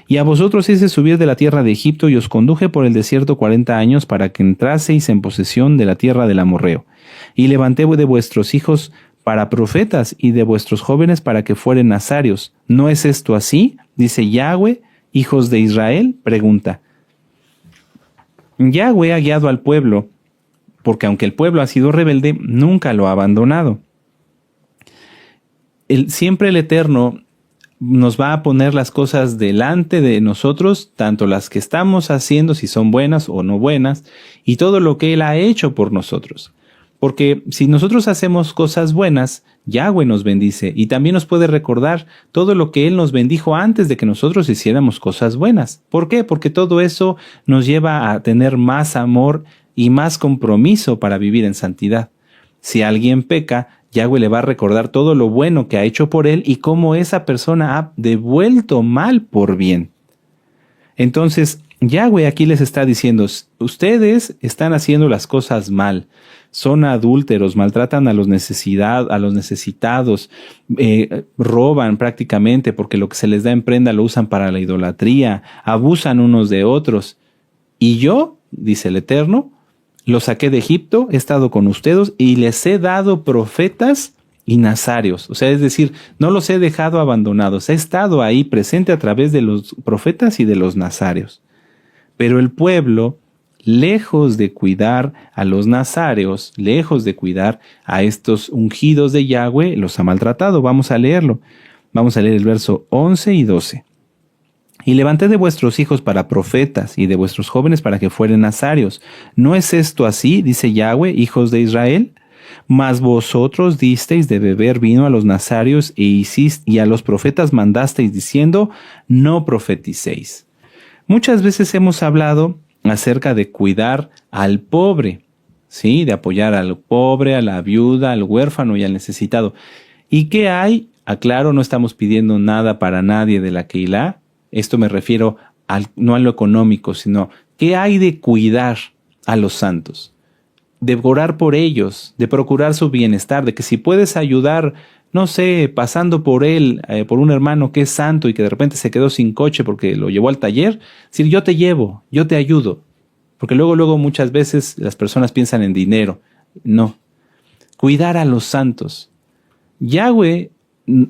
Y a vosotros hice subir de la tierra de Egipto y os conduje por el desierto 40 años para que entraseis en posesión de la tierra del amorreo. Y levanté de vuestros hijos para profetas y de vuestros jóvenes para que fueren nazarios. ¿No es esto así? Dice Yahweh, hijos de Israel, pregunta. Yahweh ha guiado al pueblo, porque aunque el pueblo ha sido rebelde, nunca lo ha abandonado. Siempre el Eterno nos va a poner las cosas delante de nosotros, tanto las que estamos haciendo, si son buenas o no buenas, y todo lo que Él ha hecho por nosotros. Porque si nosotros hacemos cosas buenas, Yahweh nos bendice y también nos puede recordar todo lo que Él nos bendijo antes de que nosotros hiciéramos cosas buenas. ¿Por qué? Porque todo eso nos lleva a tener más amor y más compromiso para vivir en santidad. Si alguien peca, Yahweh le va a recordar todo lo bueno que ha hecho por él y cómo esa persona ha devuelto mal por bien. Entonces, Yahweh aquí les está diciendo, ustedes están haciendo las cosas mal, son adúlteros, maltratan a los necesitados, roban prácticamente porque lo que se les da en prenda lo usan para la idolatría, abusan unos de otros. Y yo, dice el Eterno, los saqué de Egipto, he estado con ustedes y les he dado profetas y nazarios. O sea, es decir, no los he dejado abandonados. He estado ahí presente a través de los profetas y de los nazarios. Pero el pueblo, lejos de cuidar a los nazarios, lejos de cuidar a estos ungidos de Yahweh, los ha maltratado. Vamos a leerlo. Vamos a leer el verso 11 y 12. Y levanté de vuestros hijos para profetas y de vuestros jóvenes para que fueren nazarios. ¿No es esto así, dice Yahweh, hijos de Israel? Mas vosotros disteis de beber vino a los nazarios y a los profetas mandasteis diciendo, no profeticéis. Muchas veces hemos hablado acerca de cuidar al pobre, ¿sí? De apoyar al pobre, a la viuda, al huérfano y al necesitado. ¿Y qué hay? Aclaro, no estamos pidiendo nada para nadie de la Keilah. Esto me refiero no a lo económico, sino ¿qué hay de cuidar a los santos? De orar por ellos, de procurar su bienestar, de que si puedes ayudar, no sé, pasando por él, por un hermano que es santo y que de repente se quedó sin coche porque lo llevó al taller, decir yo te llevo, yo te ayudo. Porque luego muchas veces las personas piensan en dinero. No. Cuidar a los santos. Yahweh,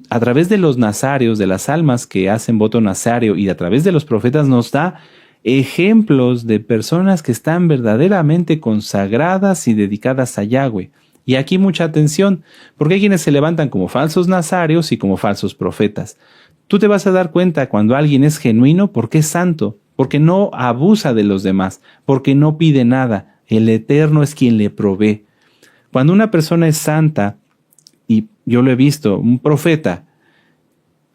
a través de los nazarios, de las almas que hacen voto nazario y a través de los profetas nos da ejemplos de personas que están verdaderamente consagradas y dedicadas a Yahweh. Y aquí mucha atención, porque hay quienes se levantan como falsos nazarios y como falsos profetas. Tú te vas a dar cuenta cuando alguien es genuino porque es santo, porque no abusa de los demás, porque no pide nada. El Eterno es quien le provee. Cuando una persona es santa, y yo lo he visto, un profeta,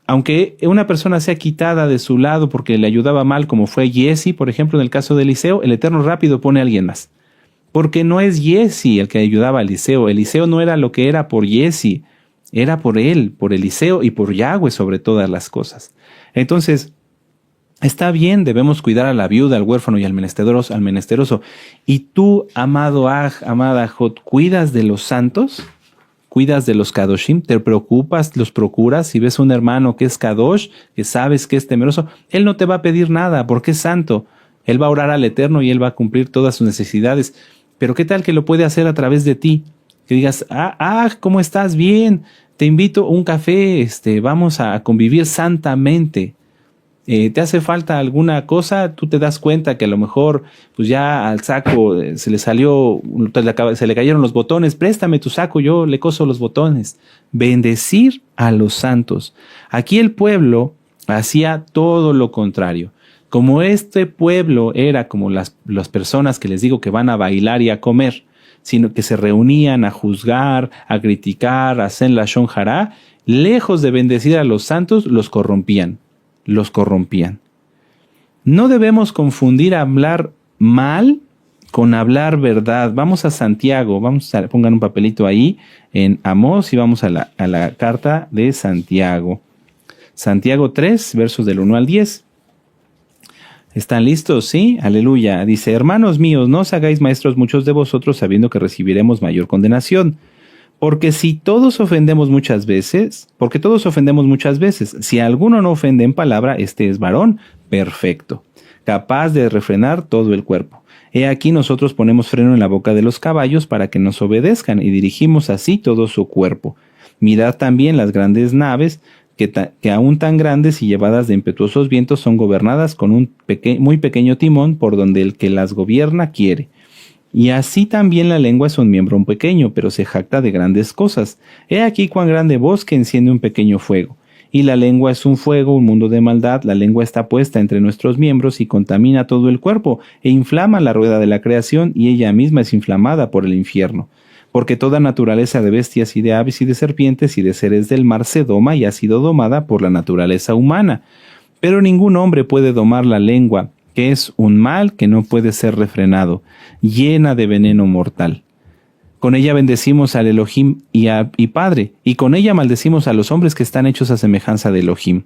aunque una persona sea quitada de su lado porque le ayudaba mal, como fue Giezi, por ejemplo, en el caso de Eliseo, el Eterno rápido pone a alguien más. Porque no es Giezi el que ayudaba a Eliseo. Eliseo no era lo que era por Giezi, era por él, por Eliseo y por Yahweh sobre todas las cosas. Entonces, está bien, debemos cuidar a la viuda, al huérfano y al menesteroso. Y tú, amado Aj, amada Jot, ¿cuidas de los santos? ¿Cuidas de los Kadoshim? ¿Te preocupas? ¿Los procuras? Si ves un hermano que es Kadosh, que sabes que es temeroso, él no te va a pedir nada porque es santo. Él va a orar al Eterno y él va a cumplir todas sus necesidades. Pero ¿qué tal que lo puede hacer a través de ti? Que digas, ¿cómo estás? Bien, te invito a un café, vamos a convivir santamente. ¿Te hace falta alguna cosa? Tú te das cuenta que a lo mejor pues ya al saco se le salió, se le cayeron los botones. Préstame tu saco, yo le coso los botones. Bendecir a los santos. Aquí el pueblo hacía todo lo contrario. Como este pueblo era como las personas que les digo que van a bailar y a comer, sino que se reunían a juzgar, a criticar, a hacer la Shon Hará, lejos de bendecir a los santos, los corrompían. No debemos confundir hablar mal con hablar verdad. Vamos a Santiago, pongan un papelito ahí en Amós y vamos a la carta de Santiago. Santiago 3, versos del 1 al 10. ¿Están listos? Sí, aleluya. Dice, hermanos míos, no os hagáis maestros muchos de vosotros sabiendo que recibiremos mayor condenación. Porque todos ofendemos muchas veces, si alguno no ofende en palabra, este es varón perfecto, capaz de refrenar todo el cuerpo. He aquí nosotros ponemos freno en la boca de los caballos para que nos obedezcan y dirigimos así todo su cuerpo. Mirad también las grandes naves, que aún tan grandes y llevadas de impetuosos vientos son gobernadas con un muy pequeño timón por donde el que las gobierna quiere. Y así también la lengua es un miembro pequeño, pero se jacta de grandes cosas. He aquí cuán grande bosque enciende un pequeño fuego. Y la lengua es un fuego, un mundo de maldad. La lengua está puesta entre nuestros miembros y contamina todo el cuerpo, e inflama la rueda de la creación, y ella misma es inflamada por el infierno. Porque toda naturaleza de bestias y de aves y de serpientes y de seres del mar se doma y ha sido domada por la naturaleza humana. Pero ningún hombre puede domar la lengua, que es un mal que no puede ser refrenado, llena de veneno mortal. Con ella bendecimos al Elohim y Padre, y con ella maldecimos a los hombres que están hechos a semejanza de Elohim.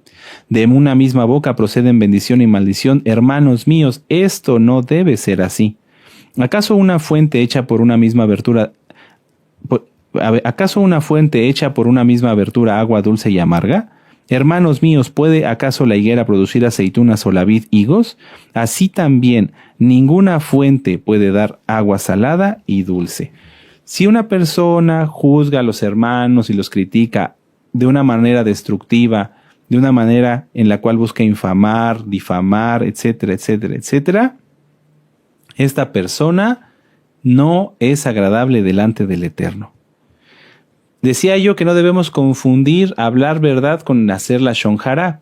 De una misma boca proceden bendición y maldición. Hermanos míos, esto no debe ser así. ¿Acaso una fuente hecha por una misma abertura agua dulce y amarga? Hermanos míos, ¿puede acaso la higuera producir aceitunas o la vid higos? Así también, ninguna fuente puede dar agua salada y dulce. Si una persona juzga a los hermanos y los critica de una manera destructiva, de una manera en la cual busca infamar, difamar, etcétera, etcétera, etcétera, esta persona no es agradable delante del Eterno. Decía yo que no debemos confundir hablar verdad con hacer la Shon Hará.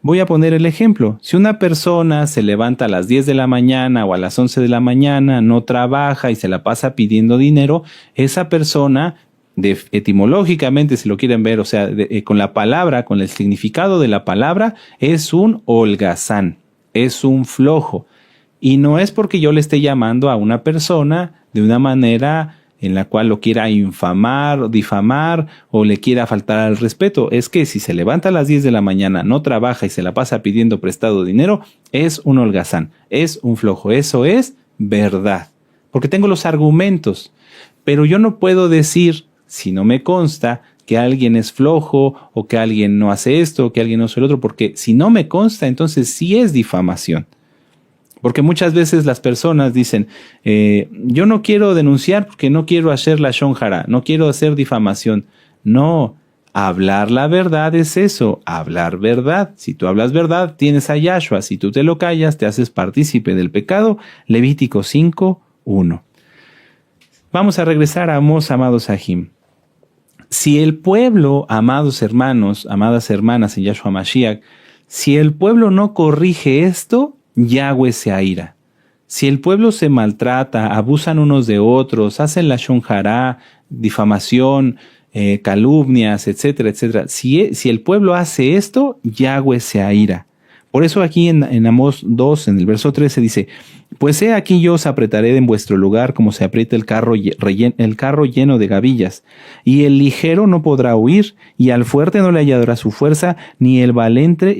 Voy a poner el ejemplo. Si una persona se levanta a las 10 de la mañana o a las 11 de la mañana, no trabaja y se la pasa pidiendo dinero, esa persona, etimológicamente, si lo quieren ver, o sea, con la palabra, con el significado de la palabra, es un holgazán, es un flojo. Y no es porque yo le esté llamando a una persona de una manera en la cual lo quiera infamar, difamar o le quiera faltar al respeto. Es que si se levanta a las 10 de la mañana, no trabaja y se la pasa pidiendo prestado dinero, es un holgazán, es un flojo. Eso es verdad. Porque tengo los argumentos. Pero yo no puedo decir, si no me consta, que alguien es flojo o que alguien no hace esto o que alguien no hace el otro, porque si no me consta, entonces sí es difamación. Porque muchas veces las personas dicen, yo no quiero denunciar porque no quiero hacer la shon hara, no quiero hacer difamación. No, hablar la verdad es eso, hablar verdad. Si tú hablas verdad, tienes a Yahshua. Si tú te lo callas, te haces partícipe del pecado. Levítico 5:1. Vamos a regresar a Amós, amados Sahim. Si el pueblo, amados hermanos, amadas hermanas en Yahshua Mashiach, si el pueblo no corrige esto, Yahweh se aira. Si el pueblo se maltrata, abusan unos de otros, hacen la shon hara, difamación, calumnias, etcétera, etcétera. Si el pueblo hace esto, Yahweh se aira. Por eso aquí en Amós 2, en el verso 13 dice, pues he aquí yo os apretaré en vuestro lugar como se aprieta el carro lleno de gavillas, y el ligero no podrá huir, y al fuerte no le hallará su fuerza, ni el valiente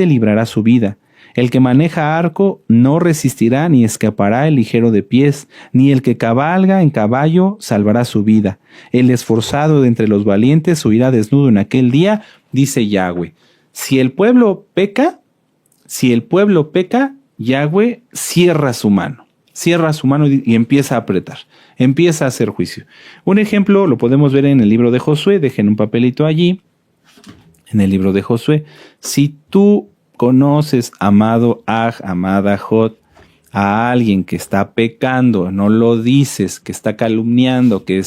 librará su vida. El que maneja arco no resistirá ni escapará el ligero de pies, ni el que cabalga en caballo salvará su vida. El esforzado de entre los valientes huirá desnudo en aquel día, dice Yahweh. Si el pueblo peca, Yahweh cierra su mano y empieza a apretar, empieza a hacer juicio. Un ejemplo lo podemos ver en el libro de Josué, dejen un papelito allí, en el libro de Josué. Si tú conoces, amado Aj, amada Jot, a alguien que está pecando, no lo dices, que está calumniando, que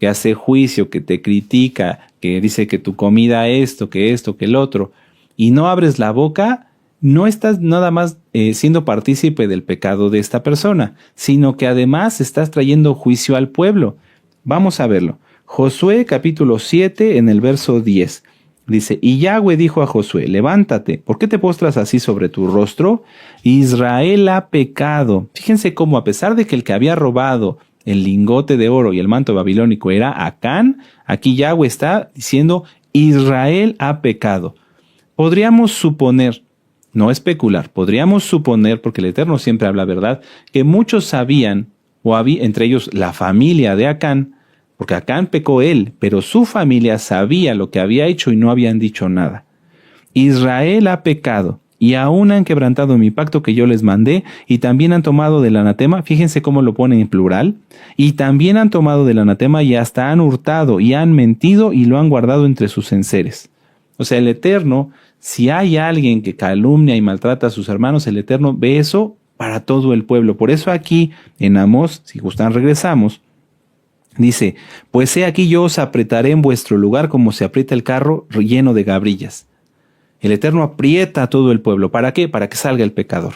hace juicio, que te critica, que dice que tu comida esto, que el otro, y no abres la boca, no estás nada más siendo partícipe del pecado de esta persona, sino que además estás trayendo juicio al pueblo. Vamos a verlo. Josué capítulo 7 en el verso 10. Dice, y Yahweh dijo a Josué, levántate, ¿por qué te postras así sobre tu rostro? Israel ha pecado. Fíjense cómo a pesar de que el que había robado el lingote de oro y el manto babilónico era Acán, aquí Yahweh está diciendo, Israel ha pecado. Podríamos suponer, no especular, podríamos suponer, porque el Eterno siempre habla verdad, que muchos sabían, o había entre ellos la familia de Acán, porque Acán pecó él, pero su familia sabía lo que había hecho y no habían dicho nada. Israel ha pecado y aún han quebrantado mi pacto que yo les mandé y también han tomado del anatema, fíjense cómo lo ponen en plural, y también han tomado del anatema y hasta han hurtado y han mentido y lo han guardado entre sus enseres. O sea, el Eterno, si hay alguien que calumnia y maltrata a sus hermanos, el Eterno ve eso para todo el pueblo. Por eso aquí en Amós, si gustan regresamos, dice, pues he aquí yo os apretaré en vuestro lugar como se aprieta el carro lleno de gabrillas. El Eterno aprieta a todo el pueblo. ¿Para qué? Para que salga el pecador.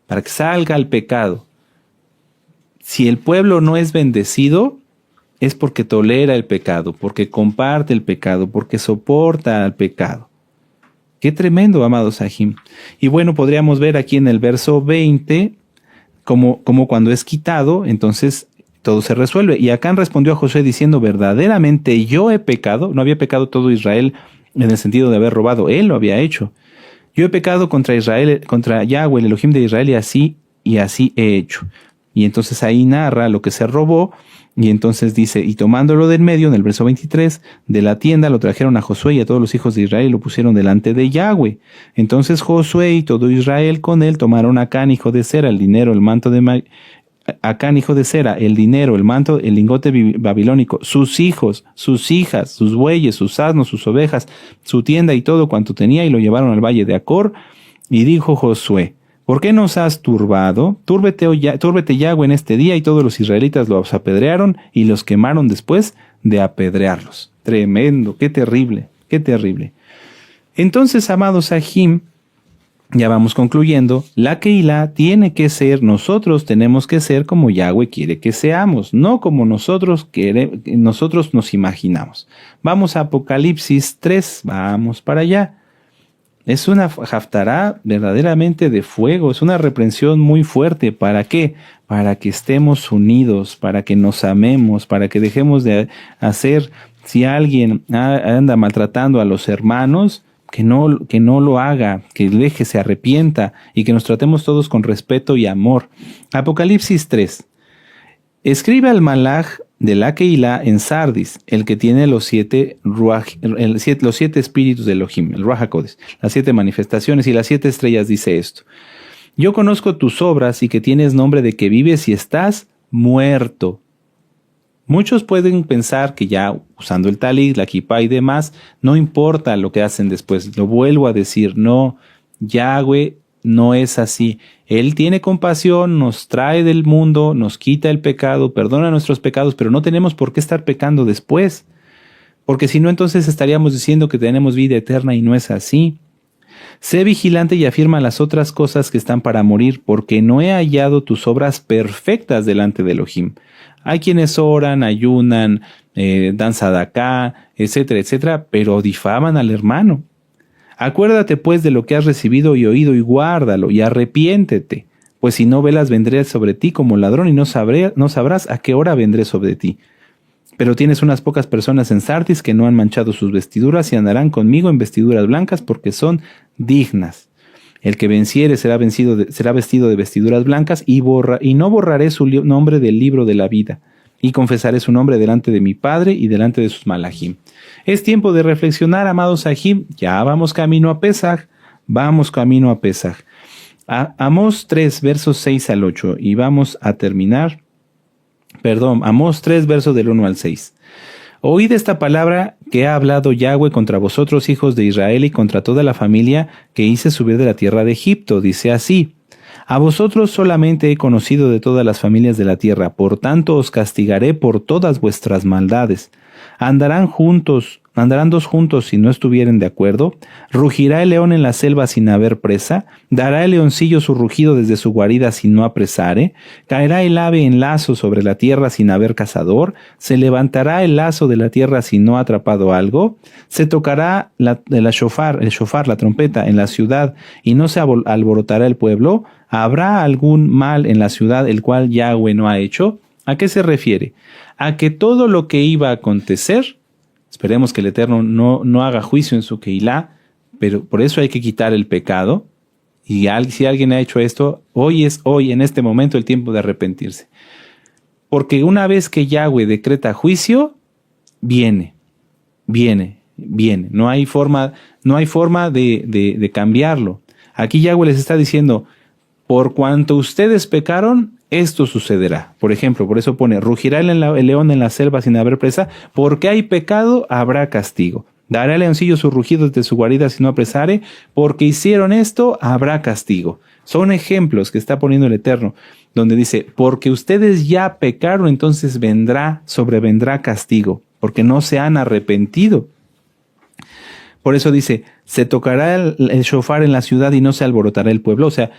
Para que salga el pecado. Si el pueblo no es bendecido, es porque tolera el pecado, porque comparte el pecado, porque soporta el pecado. Qué tremendo, amados Sahim. Y bueno, podríamos ver aquí en el verso 20, como cuando es quitado, entonces todo se resuelve. Y Acán respondió a Josué diciendo, verdaderamente yo he pecado. No había pecado todo Israel en el sentido de haber robado. Él lo había hecho. Yo he pecado contra Israel, contra Yahweh, el Elohim de Israel, y así he hecho. Y entonces ahí narra lo que se robó. Y entonces dice, y tomándolo del medio, en el verso 23, de la tienda lo trajeron a Josué y a todos los hijos de Israel y lo pusieron delante de Yahweh. Entonces Josué y todo Israel con él tomaron a Acán, hijo de Zera, el dinero, el manto de Acán, hijo de Zera, el dinero, el manto, el lingote babilónico, sus hijos, sus hijas, sus bueyes, sus asnos, sus ovejas, su tienda y todo cuanto tenía, y lo llevaron al valle de Acor. Y dijo Josué, ¿por qué nos has turbado? Túrbete Yahweh en este día. Y todos los israelitas los apedrearon y los quemaron después de apedrearlos. Tremendo, qué terrible, qué terrible. Entonces, amados Sahim, Ya vamos concluyendo. La Keilah tiene que ser, nosotros tenemos que ser como Yahweh quiere que seamos, no como nosotros nos imaginamos. Vamos a Apocalipsis 3, vamos para allá. Es una haftará verdaderamente de fuego, es una reprensión muy fuerte. ¿Para qué? Para que estemos unidos, para que nos amemos, para que dejemos de hacer, si alguien anda maltratando a los hermanos, que no lo haga, que deje, se arrepienta y que nos tratemos todos con respeto y amor. Apocalipsis 3. Escribe al Malaj de la Keilah en Sardis, el que tiene los siete espíritus de Elohim, el Ruach HaKodesh, las 7 manifestaciones y las 7 estrellas, dice esto. Yo conozco tus obras y que tienes nombre de que vives y estás muerto. Muchos pueden pensar que ya usando el talit, la kipá y demás, no importa lo que hacen después. Lo vuelvo a decir, no, Yahweh no es así. Él tiene compasión, nos trae del mundo, nos quita el pecado, perdona nuestros pecados, pero no tenemos por qué estar pecando después. Porque si no, entonces estaríamos diciendo que tenemos vida eterna y no es así. Sé vigilante y afirma las otras cosas que están para morir, porque no he hallado tus obras perfectas delante de Elohim. Hay quienes oran, ayunan, dan sadaká, etcétera, etcétera, pero difaman al hermano. Acuérdate pues de lo que has recibido y oído y guárdalo y arrepiéntete, pues si no velas vendré sobre ti como ladrón y no sabrás a qué hora vendré sobre ti. Pero tienes unas pocas personas en Sardis que no han manchado sus vestiduras y andarán conmigo en vestiduras blancas porque son dignas. El que venciere será vestido de vestiduras blancas y no borraré su nombre del libro de la vida y confesaré su nombre delante de mi Padre y delante de sus malajim. Es tiempo de reflexionar, amados sahim. Ya vamos camino a Pesaj. Amós 3, versos 6 al 8 y vamos a terminar. Amós 3, versos del 1 al 6. Oíd esta palabra que ha hablado Yahweh contra vosotros, hijos de Israel, y contra toda la familia que hice subir de la tierra de Egipto. Dice así: a vosotros solamente he conocido de todas las familias de la tierra, por tanto os castigaré por todas vuestras maldades. Andarán dos juntos si no estuvieren de acuerdo. Rugirá el león en la selva sin haber presa. Dará el leoncillo su rugido desde su guarida si no apresare. Caerá el ave en lazo sobre la tierra sin haber cazador. Se levantará el lazo de la tierra si no ha atrapado algo. Se tocará el shofar, la trompeta, en la ciudad y no se alborotará el pueblo. ¿Habrá algún mal en la ciudad el cual Yahweh no ha hecho? ¿A qué se refiere? A que todo lo que iba a acontecer, esperemos que el Eterno no haga juicio en su Keilah, pero por eso hay que quitar el pecado. Y si alguien ha hecho esto, hoy en este momento, el tiempo de arrepentirse. Porque una vez que Yahweh decreta juicio, viene. No hay forma de cambiarlo. Aquí Yahweh les está diciendo: por cuanto ustedes pecaron, esto sucederá. Por ejemplo, por eso pone: rugirá el león en la selva sin haber presa, porque hay pecado, habrá castigo. Dará el leoncillo su rugido desde su guarida si no apresare, porque hicieron esto, habrá castigo. Son ejemplos que está poniendo el Eterno, donde dice: porque ustedes ya pecaron, entonces sobrevendrá castigo, porque no se han arrepentido. Por eso dice: se tocará el shofar en la ciudad y no se alborotará el pueblo. O sea,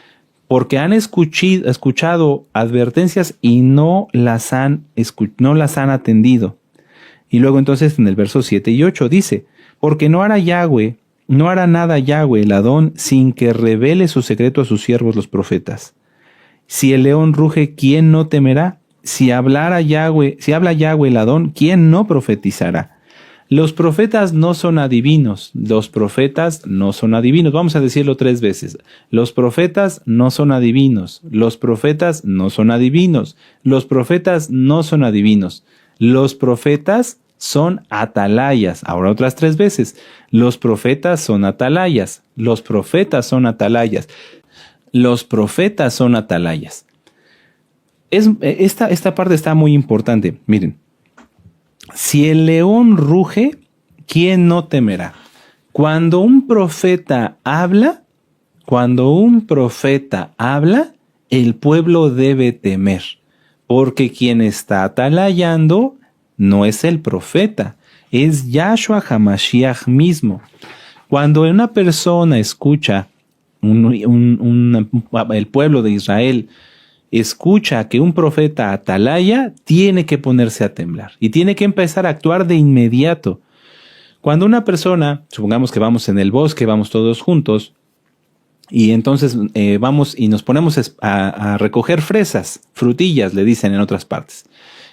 porque han escuchado advertencias y no las han atendido. Y luego entonces en el verso 7 y 8 dice: porque no hará nada Yahweh el Adón sin que revele su secreto a sus siervos los profetas. Si el león ruge, ¿quién no temerá? Si habla Yahweh el Adón, ¿quién no profetizará? Los profetas no son adivinos. Vamos a decirlo 3 veces. Los profetas no son adivinos. Los profetas no son adivinos. Los profetas no son adivinos. Los profetas son atalayas. Ahora otras 3 veces. Los profetas son atalayas. Los profetas son atalayas. Los profetas son atalayas. Esta parte está muy importante. Miren. Si el león ruge, ¿quién no temerá? Cuando un profeta habla, el pueblo debe temer, porque quien está atalayando no es el profeta, es Yahshua HaMashiach mismo. Cuando una persona escucha el pueblo de Israel escucha que un profeta atalaya, tiene que ponerse a temblar y tiene que empezar a actuar de inmediato. Cuando una persona, supongamos que vamos en el bosque, vamos todos juntos, y entonces vamos y nos ponemos a recoger fresas, frutillas, le dicen en otras partes.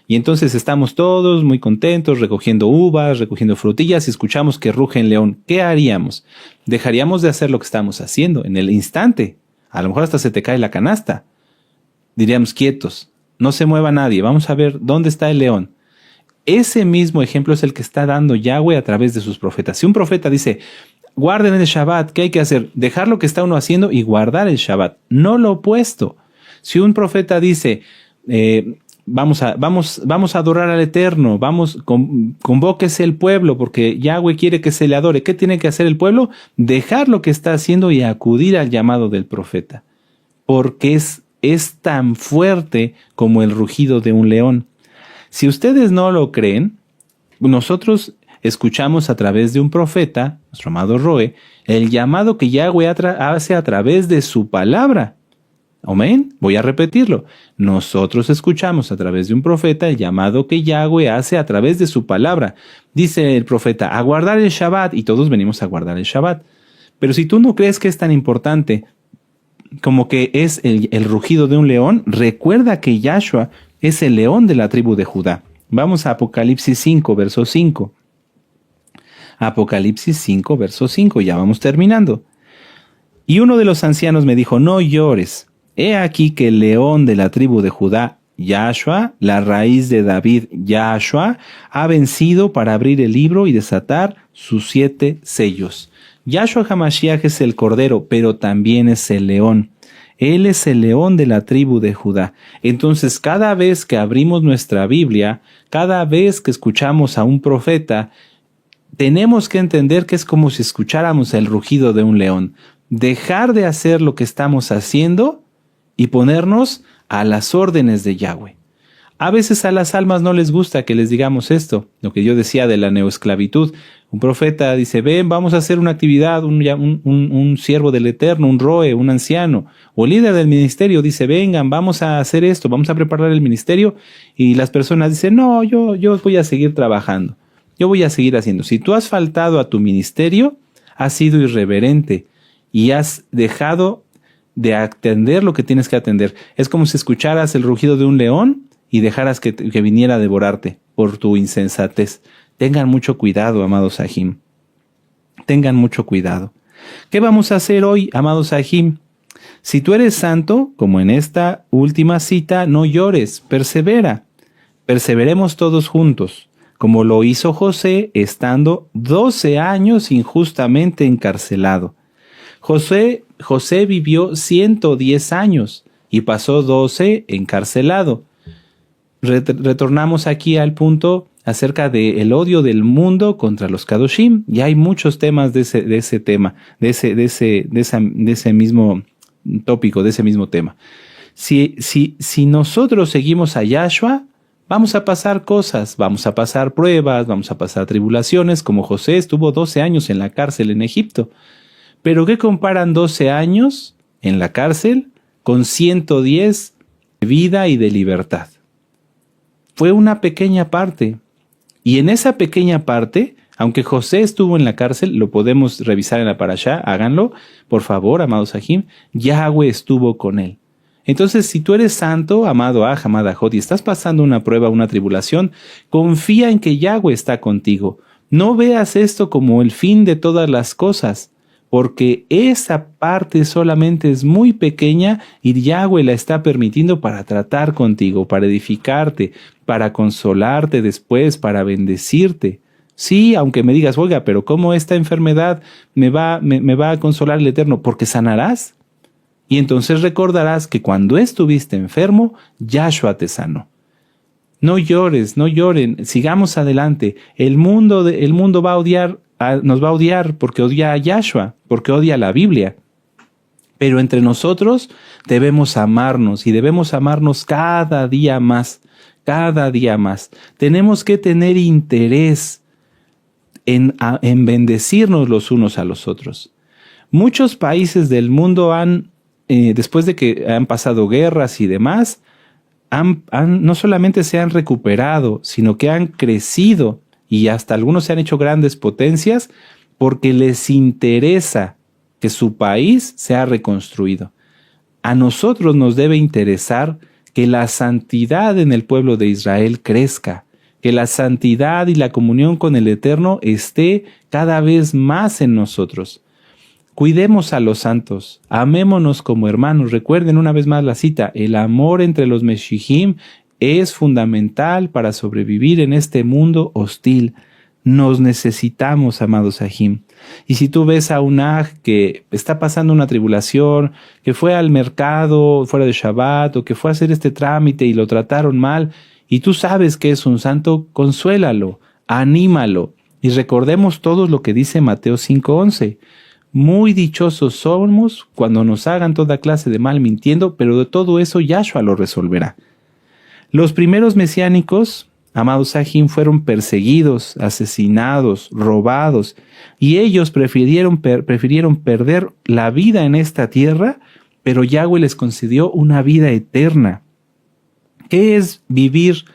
Y entonces estamos todos muy contentos, recogiendo uvas, recogiendo frutillas, y escuchamos que ruge el león. ¿Qué haríamos? Dejaríamos de hacer lo que estamos haciendo en el instante. A lo mejor hasta se te cae la canasta. Diríamos, quietos, no se mueva nadie, vamos a ver dónde está el león. Ese mismo ejemplo es el que está dando Yahweh a través de sus profetas. Si un profeta dice, guarden el Shabbat, ¿qué hay que hacer? Dejar lo que está uno haciendo y guardar el Shabbat, no lo opuesto. Si un profeta dice, vamos a adorar al Eterno, convóquese el pueblo porque Yahweh quiere que se le adore. ¿Qué tiene que hacer el pueblo? Dejar lo que está haciendo y acudir al llamado del profeta, porque es tan fuerte como el rugido de un león. Si ustedes no lo creen, nosotros escuchamos a través de un profeta, nuestro amado Roe, el llamado que Yahweh hace a través de su palabra. Amén. Voy a repetirlo. Nosotros escuchamos a través de un profeta el llamado que Yahweh hace a través de su palabra. Dice el profeta, a guardar el Shabbat, y todos venimos a guardar el Shabbat. Pero si tú no crees que es tan importante como que es el rugido de un león, recuerda que Yahshua es el león de la tribu de Judá. Vamos a Apocalipsis 5, verso 5. Apocalipsis 5, verso 5, ya vamos terminando. Y uno de los ancianos me dijo, no llores. He aquí que el león de la tribu de Judá, Yahshua, la raíz de David, Yahshua, ha vencido para abrir el libro y desatar sus 7 sellos. Yahshua HaMashiach es el cordero, pero también es el león. Él es el león de la tribu de Judá. Entonces, cada vez que abrimos nuestra Biblia, cada vez que escuchamos a un profeta, tenemos que entender que es como si escucháramos el rugido de un león. Dejar de hacer lo que estamos haciendo y ponernos a las órdenes de Yahweh. A veces a las almas no les gusta que les digamos esto, lo que yo decía de la neoesclavitud. Un profeta dice, ven, vamos a hacer una actividad, un siervo del Eterno, un roe, un anciano, o líder del ministerio dice, vengan, vamos a hacer esto, vamos a preparar el ministerio, y las personas dicen, no, yo voy a seguir trabajando, yo voy a seguir haciendo. Si tú has faltado a tu ministerio, has sido irreverente y has dejado de atender lo que tienes que atender. Es como si escucharas el rugido de un león y dejaras que viniera a devorarte por tu insensatez. Tengan mucho cuidado, amados Sahim. Tengan mucho cuidado. ¿Qué vamos a hacer hoy, amados Sahim? Si tú eres santo, como en esta última cita, no llores, persevera. Perseveremos todos juntos, como lo hizo José estando 12 años injustamente encarcelado. José vivió 110 años y pasó 12 encarcelado. Retornamos aquí al punto acerca del odio del mundo contra los Kadoshim. Y hay muchos temas de ese tema, de ese mismo tópico, de ese mismo tema. Si nosotros seguimos a Yahshua, vamos a pasar cosas, vamos a pasar pruebas, vamos a pasar tribulaciones, como José estuvo 12 años en la cárcel en Egipto. Pero ¿qué comparan 12 años en la cárcel con 110 de vida y de libertad? Fue una pequeña parte. Y en esa pequeña parte, aunque José estuvo en la cárcel, lo podemos revisar en la parashá, háganlo, por favor, amados Sahim, Yahweh estuvo con él. Entonces, si tú eres santo, amado Aj, amada Jod, y estás pasando una prueba, una tribulación, confía en que Yahweh está contigo. No veas esto como el fin de todas las cosas, porque esa parte solamente es muy pequeña y Yahweh la está permitiendo para tratar contigo, para edificarte, para consolarte después, para bendecirte. Sí, aunque me digas, oiga, pero ¿cómo esta enfermedad me va a consolar el Eterno? Porque sanarás. Y entonces recordarás que cuando estuviste enfermo, Yahshua te sanó. No llores, no lloren, sigamos adelante. El mundo va a odiar, nos va a odiar porque odia a Yahshua, porque odia la Biblia. Pero entre nosotros debemos amarnos y debemos amarnos cada día más, cada día más. Tenemos que tener interés en bendecirnos los unos a los otros. Muchos países del mundo después de que han pasado guerras y demás, no solamente se han recuperado, sino que han crecido y hasta algunos se han hecho grandes potencias porque les interesa que su país sea reconstruido. A nosotros nos debe interesar que la santidad en el pueblo de Israel crezca, que la santidad y la comunión con el Eterno esté cada vez más en nosotros. Cuidemos a los santos, amémonos como hermanos. Recuerden una vez más la cita, el amor entre los Meshijim es fundamental para sobrevivir en este mundo hostil. Nos necesitamos, amados Sahim. Y si tú ves a un Aj que está pasando una tribulación, que fue al mercado fuera de Shabbat o que fue a hacer este trámite y lo trataron mal, y tú sabes que es un santo, consuélalo, anímalo. Y recordemos todos lo que dice Mateo 5:11. Muy dichosos somos cuando nos hagan toda clase de mal mintiendo, pero de todo eso Yahshua lo resolverá. Los primeros mesiánicos, amados Sahim, fueron perseguidos, asesinados, robados, y ellos prefirieron perder la vida en esta tierra, pero Yahweh les concedió una vida eterna. ¿Qué es vivir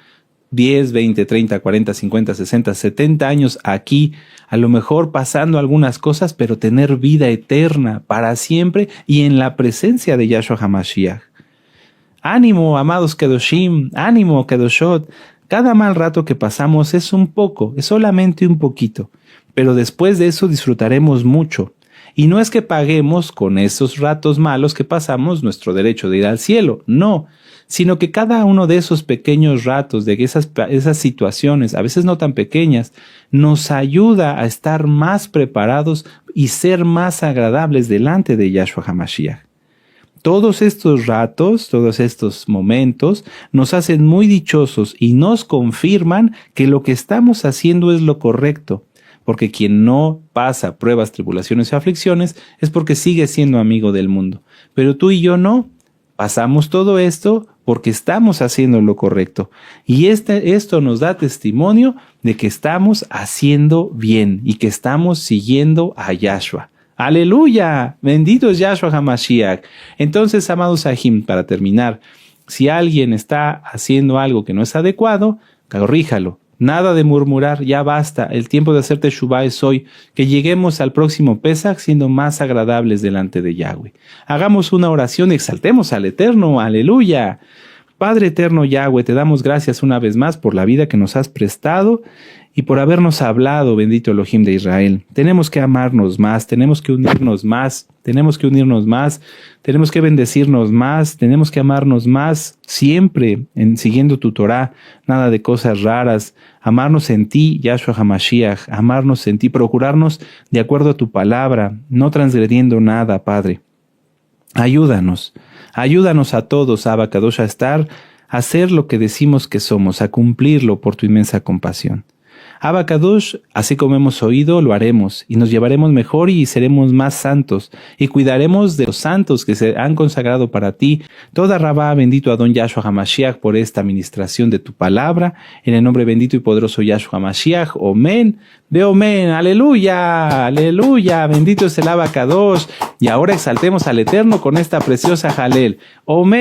10, 20, 30, 40, 50, 60, 70 años aquí, a lo mejor pasando algunas cosas, pero tener vida eterna para siempre y en la presencia de Yahshua HaMashiach? Ánimo, amados Kedoshim, ánimo, Kedoshot. Cada mal rato que pasamos es un poco, es solamente un poquito, pero después de eso disfrutaremos mucho. Y no es que paguemos con esos ratos malos que pasamos nuestro derecho de ir al cielo, no, sino que cada uno de esos pequeños ratos, de esas situaciones, a veces no tan pequeñas, nos ayuda a estar más preparados y ser más agradables delante de Yahshua HaMashiach. Todos estos ratos, todos estos momentos nos hacen muy dichosos y nos confirman que lo que estamos haciendo es lo correcto, porque quien no pasa pruebas, tribulaciones y aflicciones es porque sigue siendo amigo del mundo. Pero tú y yo no, pasamos todo esto porque estamos haciendo lo correcto. Y esto nos da testimonio de que estamos haciendo bien y que estamos siguiendo a Yahshua. ¡Aleluya! Bendito es Yahshua HaMashiach. Entonces, amados Sahim, para terminar, si alguien está haciendo algo que no es adecuado, corríjalo. Nada de murmurar, ya basta. El tiempo de hacer teshuvá es hoy. Que lleguemos al próximo Pesach siendo más agradables delante de Yahweh. Hagamos una oración y exaltemos al Eterno. ¡Aleluya! Padre eterno Yahweh, te damos gracias una vez más por la vida que nos has prestado y por habernos hablado, bendito Elohim de Israel. Tenemos que amarnos más, tenemos que unirnos más, tenemos que bendecirnos más, tenemos que amarnos más siempre siguiendo tu Torah, nada de cosas raras, amarnos en ti, Yahshua HaMashiach, amarnos en ti, procurarnos de acuerdo a tu palabra, no transgrediendo nada, Padre. Ayúdanos a todos, Abba Kadosh, a hacer lo que decimos que somos, a cumplirlo por tu inmensa compasión. Abba Kadosh, así como hemos oído, lo haremos, y nos llevaremos mejor y seremos más santos, y cuidaremos de los santos que se han consagrado para ti. Toda Rabá, bendito Adón Yahshua HaMashiach, por esta administración de tu palabra, en el nombre bendito y poderoso Yahshua HaMashiach, Omen, de Omen, aleluya, aleluya, bendito es el Abba Kadosh, y ahora exaltemos al Eterno con esta preciosa Jalel, Omen.